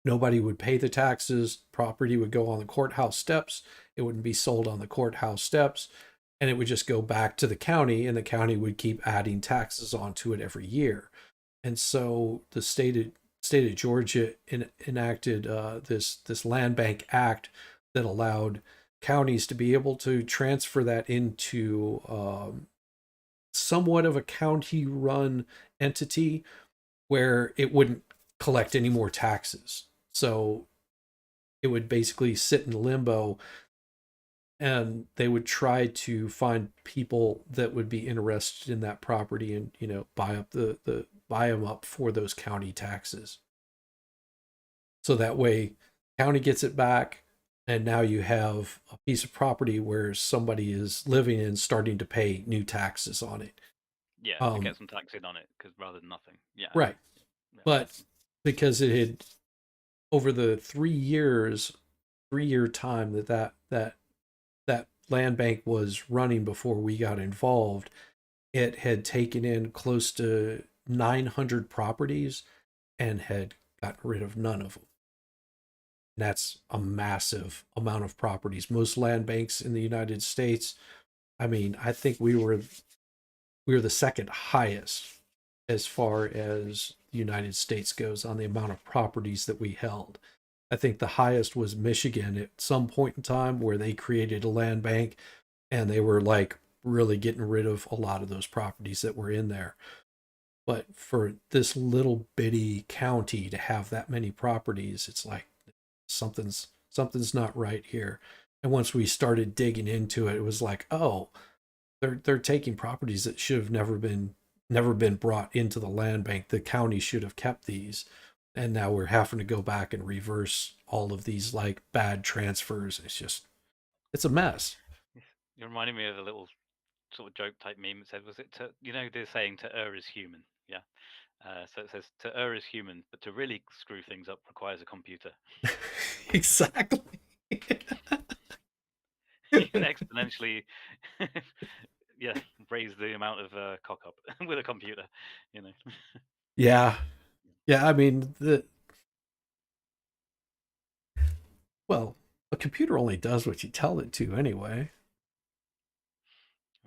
Nobody would pay the taxes. Property would go on the courthouse steps. It wouldn't be sold on the courthouse steps. And it would just go back to the county, and the county would keep adding taxes onto it every year. And so the state of Georgia enacted this Land Bank Act that allowed counties to be able to transfer that into somewhat of a county run entity where it wouldn't collect any more taxes. So it would basically sit in limbo, and they would try to find people that would be interested in that property and, buy up buy them up for those county taxes. So that way county gets it back, and now you have a piece of property where somebody is living and starting to pay new taxes on it. Yeah, to get some tax in on it, because rather than nothing. Yeah. Right. Yeah. But because it had, over the 3 year time that land bank was running before we got involved, it had taken in close to 900 properties and had gotten rid of none of them. And that's a massive amount of properties. Most land banks in the United States, I mean, I think we were the second highest as far as the United States goes on the amount of properties that we held. I think the highest was Michigan at some point in time, where they created a land bank and they were like really getting rid of a lot of those properties that were in there. But for this little bitty county to have that many properties, it's like something's not right here. And once we started digging into it, it was like, oh, they're taking properties that should have never been brought into the land bank. The county should have kept these, and now we're having to go back and reverse all of these like bad transfers. It's a mess. You're reminding me of a little sort of joke type meme. It said, was it to, the saying, to err is human? Yeah. So it says, to err is human, but to really screw things up requires a computer. Exactly. You can exponentially, yeah, raise the amount of cock up with a computer, you know. Yeah. Yeah, I mean, well, a computer only does what you tell it to anyway.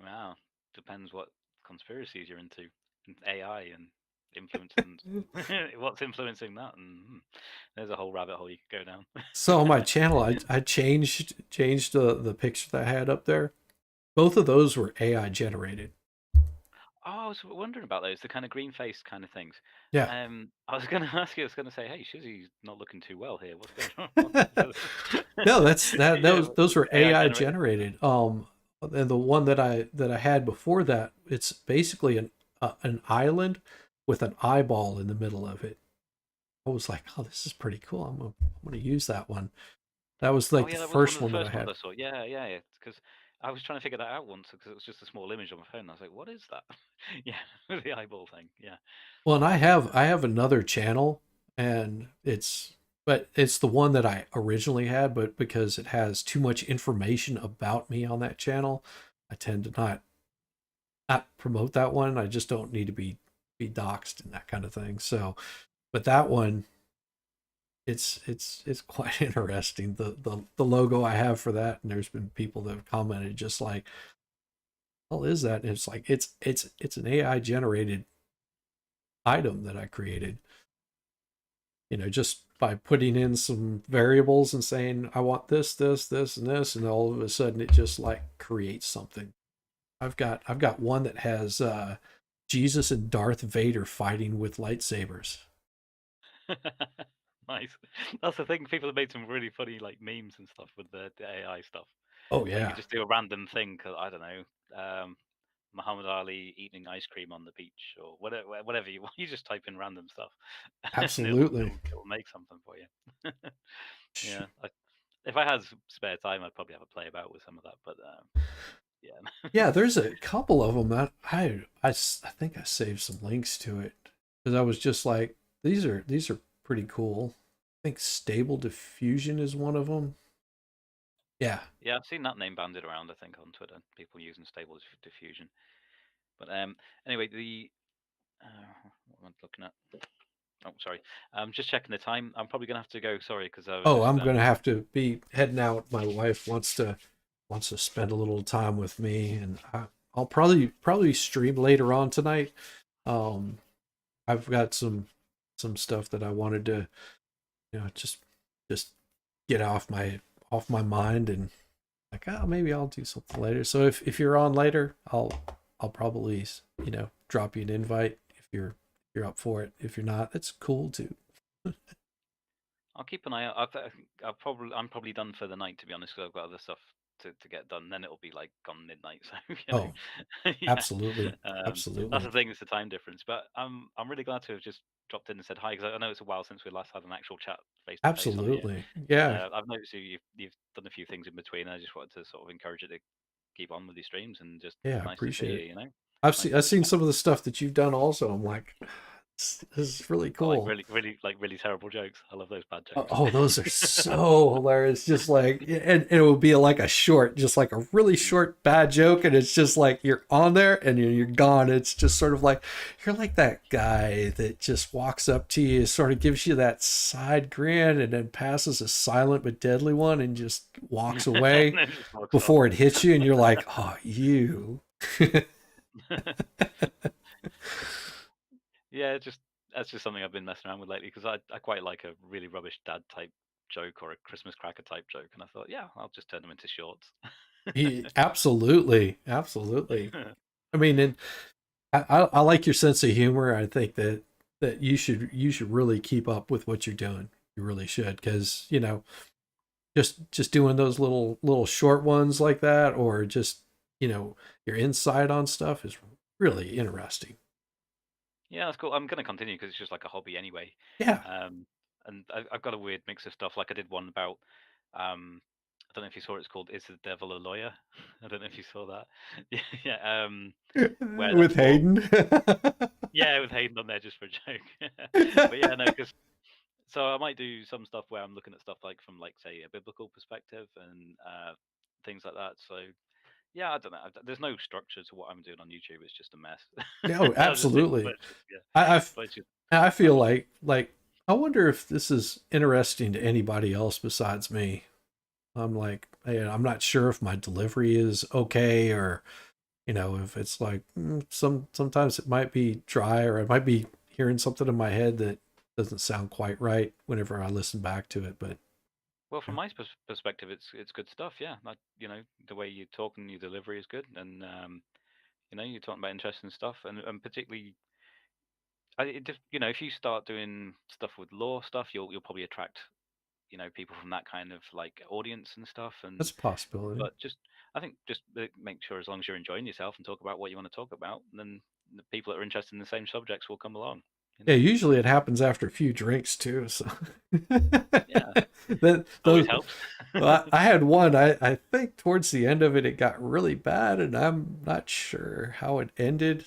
Wow. Depends what conspiracies you're into. AI and influencing what's influencing that, and there's a whole rabbit hole you could go down. So on my channel, I changed the picture that I had up there. Both of those were AI generated. Oh, I was wondering about those, the kind of green face kind of things. Yeah. I was going to ask you, I was going to say, hey, Shizzy's not looking too well here. What's going on? No, that's that Yeah, those were AI AI generated. generated. And the one that I had before that, it's basically an island with an eyeball in the middle of it. I was like, oh, this is pretty cool. I'm gonna use that one. That was Oh like the yeah, that was one first of the one that I first ones had. I saw. Yeah, yeah, yeah. Because I was trying to figure that out once because it was just a small image on my phone. I was like, "What is that?" Yeah, the eyeball thing. Yeah. Well, and I have another channel, and it's the one that I originally had, but because it has too much information about me on that channel, I tend to not promote that one. I just don't need to be doxxed and that kind of thing. So, but that one, it's quite interesting. The logo I have for that, and there's been people that have commented just like, "What is that?" And it's like it's an AI generated item that I created. Just by putting in some variables and saying I want this, and this, and all of a sudden it just like creates something. I've got one that has Jesus and Darth Vader fighting with lightsabers. Nice. That's the thing. People have made some really funny like memes and stuff with the AI stuff. Oh Like you could yeah, just do a random thing. 'Cause I don't know. Muhammad Ali eating ice cream on the beach or whatever you want. You just type in random stuff, and it'll absolutely. make something for you. Yeah, if I had spare time, I'd probably have a play about with some of that. But yeah, Yeah, there's a couple of them that I think I saved some links to it because I was just like, these are pretty cool. I think Stable Diffusion is one of them. Yeah. yeah, I've seen that name banded around. I think on Twitter, people using Stable Diffusion. But anyway, what am I looking at? Oh, sorry. I'm just checking the time. I'm probably gonna have to go. Sorry, because I was Oh, just I'm gonna have to be heading out. My wife wants to spend a little time with me, and I'll probably stream later on tonight. Um, I've got some stuff that I wanted to, just get off my mind, and like, oh, maybe I'll do something later. So if you're on later, I'll probably drop you an invite if you're up for it. If you're not, it's cool too. I'll keep an eye out. I'm probably done for the night, to be honest, because I've got other stuff to get done. Then it'll be like gone midnight. So Oh, yeah. absolutely, That's the absolutely, thing. It's the time difference. But I'm really glad to have just dropped in and said hi, because I know it's a while since we last had an actual chat face to face on here. absolutely. Yeah, I've noticed you've done a few things in between. And I just wanted to sort of encourage you to keep on with your streams, and just yeah, I nice to see appreciate you. it. Nice I've to seen chat. some of the stuff that you've done also. I'm like, this is really I like cool. really terrible jokes. I love those bad Oh, jokes. oh, those are so hilarious. Just like, and it would be like a short, just like a really short bad joke. And it's just like, you're on there and you're gone. It's just sort of like, you're like that guy that just walks up to you, sort of gives you that side grin and then passes a silent but deadly one and just walks And away then just walks off. before it hits you. And you're like, oh, you. Yeah, that's just something I've been messing around with lately, because I quite like a really rubbish dad type joke or a Christmas cracker type joke, and I thought, yeah, I'll just turn them into shorts. Absolutely. Absolutely. I mean, and I like your sense of humor. I think that you should really keep up with what you're doing. You really should, because just doing those little short ones like that, or just your insight on stuff is really interesting. Yeah, that's cool. I'm gonna continue because it's just like a hobby anyway. Yeah. Um, and I've got a weird mix of stuff. Like I did one about, I don't know if you saw it. It's called "Is the Devil a Lawyer?" I don't know if you saw that. Yeah, yeah. Where With that's more, Hayden. yeah, with Hayden on there just for a joke. But yeah, no, because so I might do some stuff where I'm looking at stuff like from, like, say, a biblical perspective, and things like that. So yeah, I don't know. There's no structure to what I'm doing on YouTube. It's just a mess. No, I just think, absolutely. but it's just, yeah, I I but it's just I feel random. like I wonder if this is interesting to anybody else besides me. I'm like, hey, I'm not sure if my delivery is okay, or if it's like sometimes it might be dry, or I might be hearing something in my head that doesn't sound quite right whenever I listen back to it. But Well, from yeah, my perspective, it's good stuff. Yeah, like, the way you talk and your delivery is good, and you're talking about interesting stuff, and particularly, if you start doing stuff with law stuff, you'll probably attract people from that kind of like audience and stuff. that's And a possibility. but just I think just make sure, as long as you're enjoying yourself and talk about what you want to talk about, then the people that are interested in the same subjects will come along. You Yeah, know. usually it happens after a few drinks too. So Yeah, that always those helps. well, I had one. I think towards the end of it, it got really bad, and I'm not sure how it ended.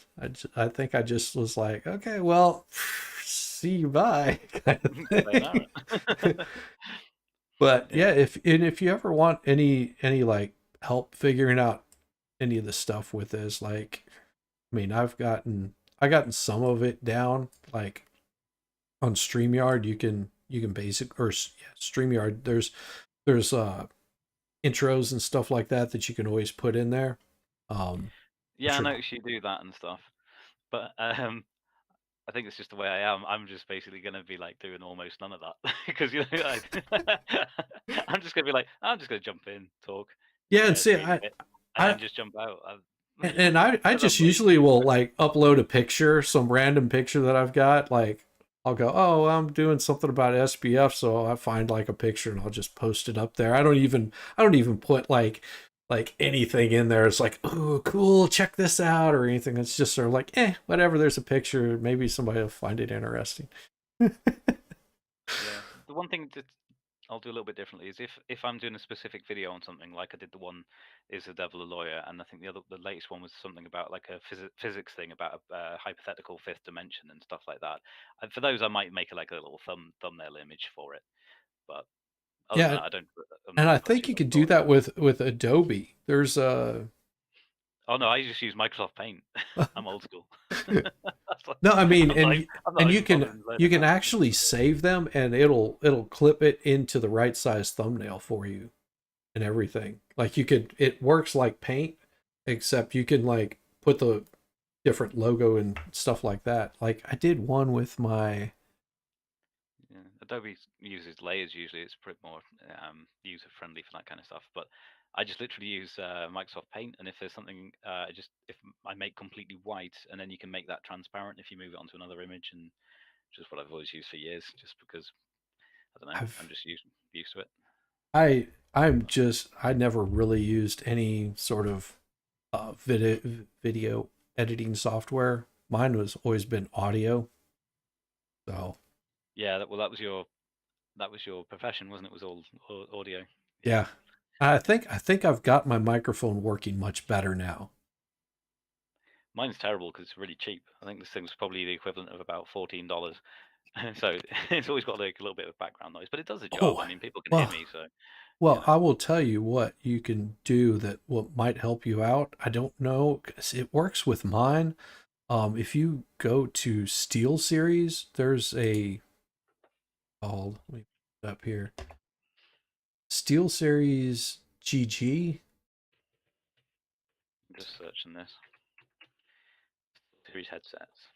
I think I just was like, okay, well, see you, bye, kind of Sayonara. thing. But Yeah. yeah, if you ever want any like help figuring out any of the stuff with this, like, I mean, I gotten some of it down, like on StreamYard. You can basic, or yeah, StreamYard. There's intros and stuff like that you can always put in there. I'm Yeah, I sure. noticed you do that and stuff. But I think it's just the way I am. I'm just basically gonna be like doing almost none of that because I'm just gonna be like, I'm just gonna jump in, talk, Yeah, and see, stream a bit, and I then just jump out. and I Because I'm just lazy. usually will like upload a picture, some random picture that I've got. Like, I'll go, oh, I'm doing something about SBF, so I find like a picture and I'll just post it up there. I don't even put like anything in there. It's like, oh, cool, check this out, or anything. It's just sort of like, whatever. There's a picture. Maybe somebody will find it interesting. Yeah. the one thing that I'll do a little bit differently is if I'm doing a specific video on something, like I did the one, "Is the devil a lawyer?" And I think the latest one was something about like a physics thing about a hypothetical fifth dimension and stuff like that. And for those, I might make like a little thumbnail image for it. But other than Yeah, that, I don't. I'm and not I going to put think too you much could do thought into that it. with Adobe. There's Oh no, I just use Microsoft Paint. I'm old school. That's like, no, I mean, I'm not and even bothering you learning can that. actually save them, and it'll clip it into the right size thumbnail for you and everything. Like you could, it works like Paint, except you can like put the different logo and stuff like that. Like I did one with my Yeah. Adobe uses layers usually. It's pretty more user friendly for that kind of stuff. But I just literally use Microsoft Paint, and if there's something, if I make completely white, and then you can make that transparent if you move it onto another image, and just what I've always used for years, just because I don't know, I'm I've just used to it. I never really used any sort of video editing software. Mine was always been audio. So Yeah, well, that was your profession, wasn't it? Was all audio. Yeah. yeah, I think I've got my microphone working much better now. Mine's terrible because it's really cheap. I think this thing's probably the equivalent of about $14. So it's always got like a little bit of background noise, but it does the job. Oh, I mean, people can hear well, me, so you well, know. I will tell you what you can do that what might help you out. I don't know 'cause it works with mine. If you go to Steel Series, there's a called let me put it up here. Steel Series GG. I'm just searching this. Series headsets.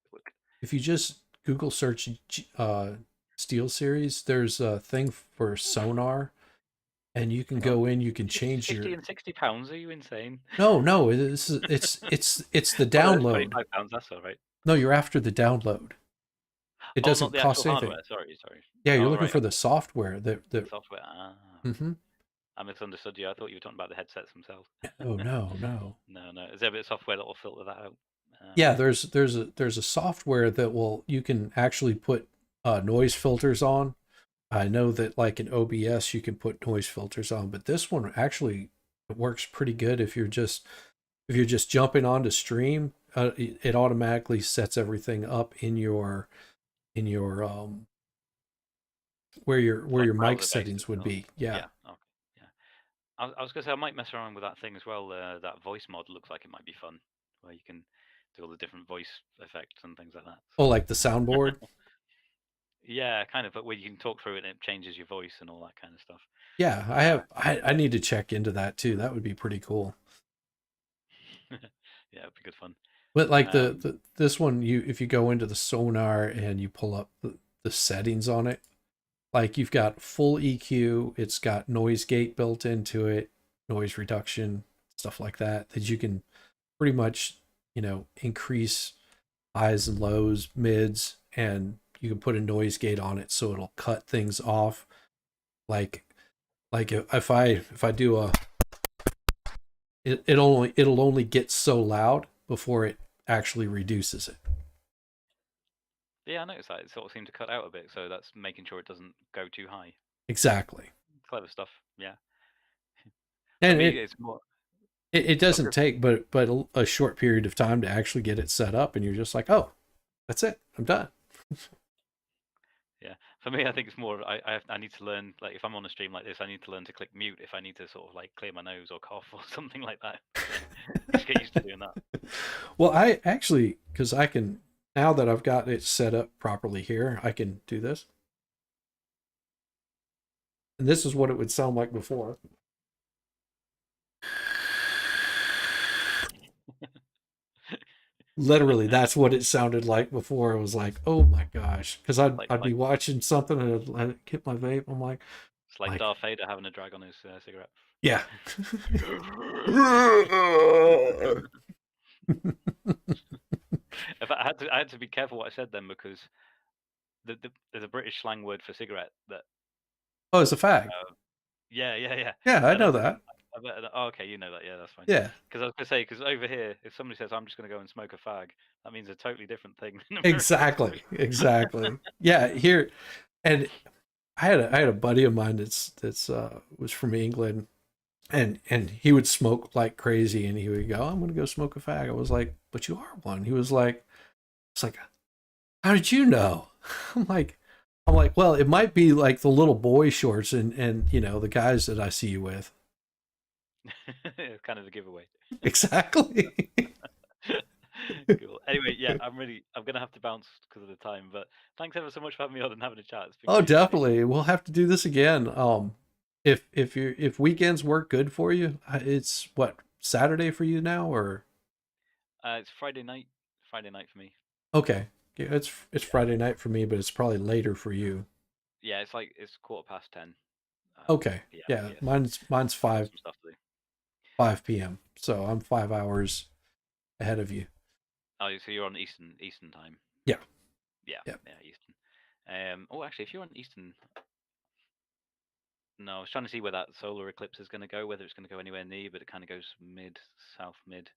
Quick. If you just Google search Steel Series, there's a thing for sonar, and you can Hang on. go in. You can change 50 your. and £60? Are you insane? No, it's the Oh, no, it's download. £25. That's all right. No, you're after the download. It Oh, not doesn't the actual cost anything. hardware. Sorry. Yeah, you're Oh, looking right. for the software. The Software. Ah, mm-hmm. I misunderstood you. I thought you were talking about the headsets themselves. Oh no. No. Is there a bit of software that will filter that out? Yeah, there's a software that will you can actually put noise filters on. I know that like in OBS you can put noise filters on, but this one actually works pretty good if you're just jumping onto stream. It automatically sets everything up in your where Like your mic browser based settings as would well. be. Yeah, Yeah. Okay. Yeah. I was gonna say I might mess around with that thing as well. That voice mod looks like it might be fun, where you can do all the different voice effects and things like that. oh, So like the soundboard. yeah, kind of, but where you can talk through it and it changes your voice and all that kind of stuff. Yeah, Uh, I need to check into that too. That would be pretty cool. yeah, it'd be good fun. But like Um, this one, you if you go into the sonar and you pull up the settings on it, like you've got full EQ, it's got noise gate built into it, noise reduction, stuff like that, that you can pretty much, increase highs and lows, mids, and you can put a noise gate on it so it'll cut things off. Like if I do a it'll only get so loud before it actually reduces it. yeah, I noticed that it sort of seemed to cut out a bit, so that's making sure it doesn't go too high. Exactly. Clever stuff. Yeah. For And me, it's more. it I was doesn't gonna, take but a short period of time to actually get it set up, and you're just like, oh, that's it, I'm done. yeah. For me, I think it's more. I need to learn. Like, if I'm on a stream like this, I need to learn to click mute if I need to sort of like clear my nose or cough or something like that. Just get used to doing that. Well, I actually, because I can, now that I've got it set up properly here, I can do this. And this is what it would sound like before. Literally, that's what it sounded like before. It was like, oh my gosh. Because I'd be Like watching something and I'd hit my vape. I'm it's like Darth Vader having a drag on his cigarette. yeah. If I had to be careful what I said then because there's a British slang word for cigarette that Oh, it's a fag. yeah. Yeah, I And know that. oh, okay, you know that. Yeah, that's fine. Yeah, Because I was gonna say, because over here, if somebody says I'm just gonna go and smoke a fag, that means a totally different thing in America. exactly. Exactly. Yeah, here, and I had a buddy of mine that's was from England, and he would smoke like crazy, and he would go, I'm gonna go smoke a fag. I was like, but you are one. He was like, it's like, how did you know? I'm like, well, it might be like the little boy shorts and you know the guys that I see you with. It's kind of a giveaway. Exactly. Cool. Anyway, yeah, I'm gonna have to bounce because of the time. But thanks ever so much for having me on and having a chat. It's been Oh, great to see. definitely. We'll have to do this again. If weekends work good for you, it's what, Saturday for you now, or It's Friday night. Friday night for me. okay, yeah, it's Yeah. Friday night for me, but it's probably later for you. Yeah, it's 10:15. Okay, PM. yeah, Yeah, so mine's I've got 5 some stuff to do. 5 p.m. So I'm 5 hours ahead of you. Oh, so you're on Eastern time. Yeah, Yeah, yeah. yeah, Eastern. Oh, actually, if you're on Eastern, no, I was trying to see where that solar eclipse is going to go. Whether it's going to go anywhere near, but it kind of goes mid, south, mid.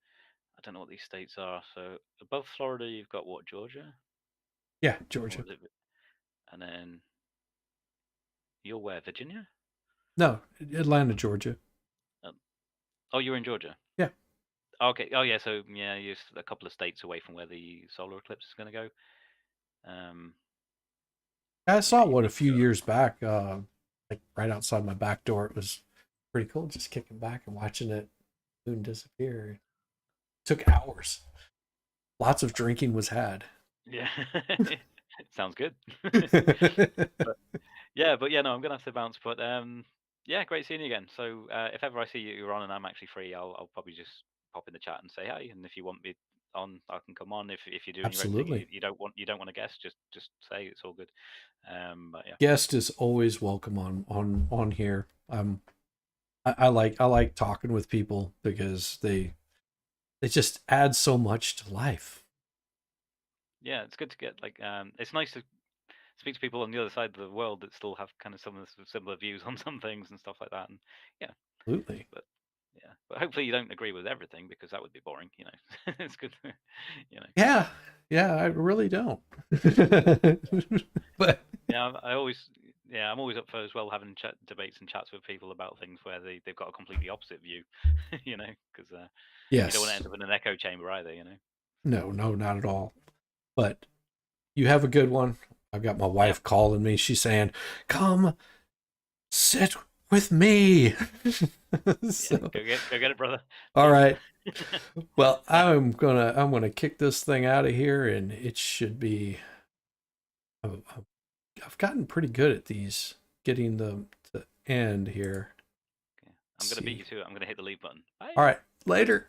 I don't know what these states are. So above Florida, you've got what, Georgia, Yeah, or Georgia. is it? And then you're where, Virginia? No, Atlanta, Georgia. Um, oh, you're in Georgia. Yeah, Okay. Oh, yeah. So yeah, you're a couple of states away from where the solar eclipse is going to go. I Yeah, saw you've one a got to few go. years back, like right outside my back door. It was pretty cool, just kicking back and watching it moon disappear. Took hours. Lots of drinking was had. Yeah, sounds good. But yeah, no, I'm gonna have to bounce. But yeah, great seeing you again. So if ever I see you're on and I'm actually free, I'll probably just pop in the chat and say hi. And if you want me on, I can come on. If you're doing your own thing, Absolutely. you don't want to guest, just say it's all good. But yeah, Guest is always welcome on here. I like talking with people because they just add so much to life. yeah, it's good to get like it's nice to speak to people on the other side of the world that still have kind of some of the similar views on some things and stuff like that. And yeah, Absolutely. but yeah, but hopefully you don't agree with everything because that would be boring. It's good, you know. Yeah. Yeah, I really don't. But Yeah, I always, yeah, I'm always up for as well having debates and chats with people about things where they've got a completely opposite view, because you don't want to yes. end up in an echo chamber either. No, no, not at all. But you have a good one. I've got my Yeah, wife calling me. She's saying, "Come sit with me." yeah, So, go get it, brother. all Peace. right. Well, I'm gonna kick this thing out of here, and it should be. I've gotten pretty good at these, getting them to end here. Okay. I'm Let's gonna beat see. you to it. I'm gonna hit the leave button. All Bye. right, later.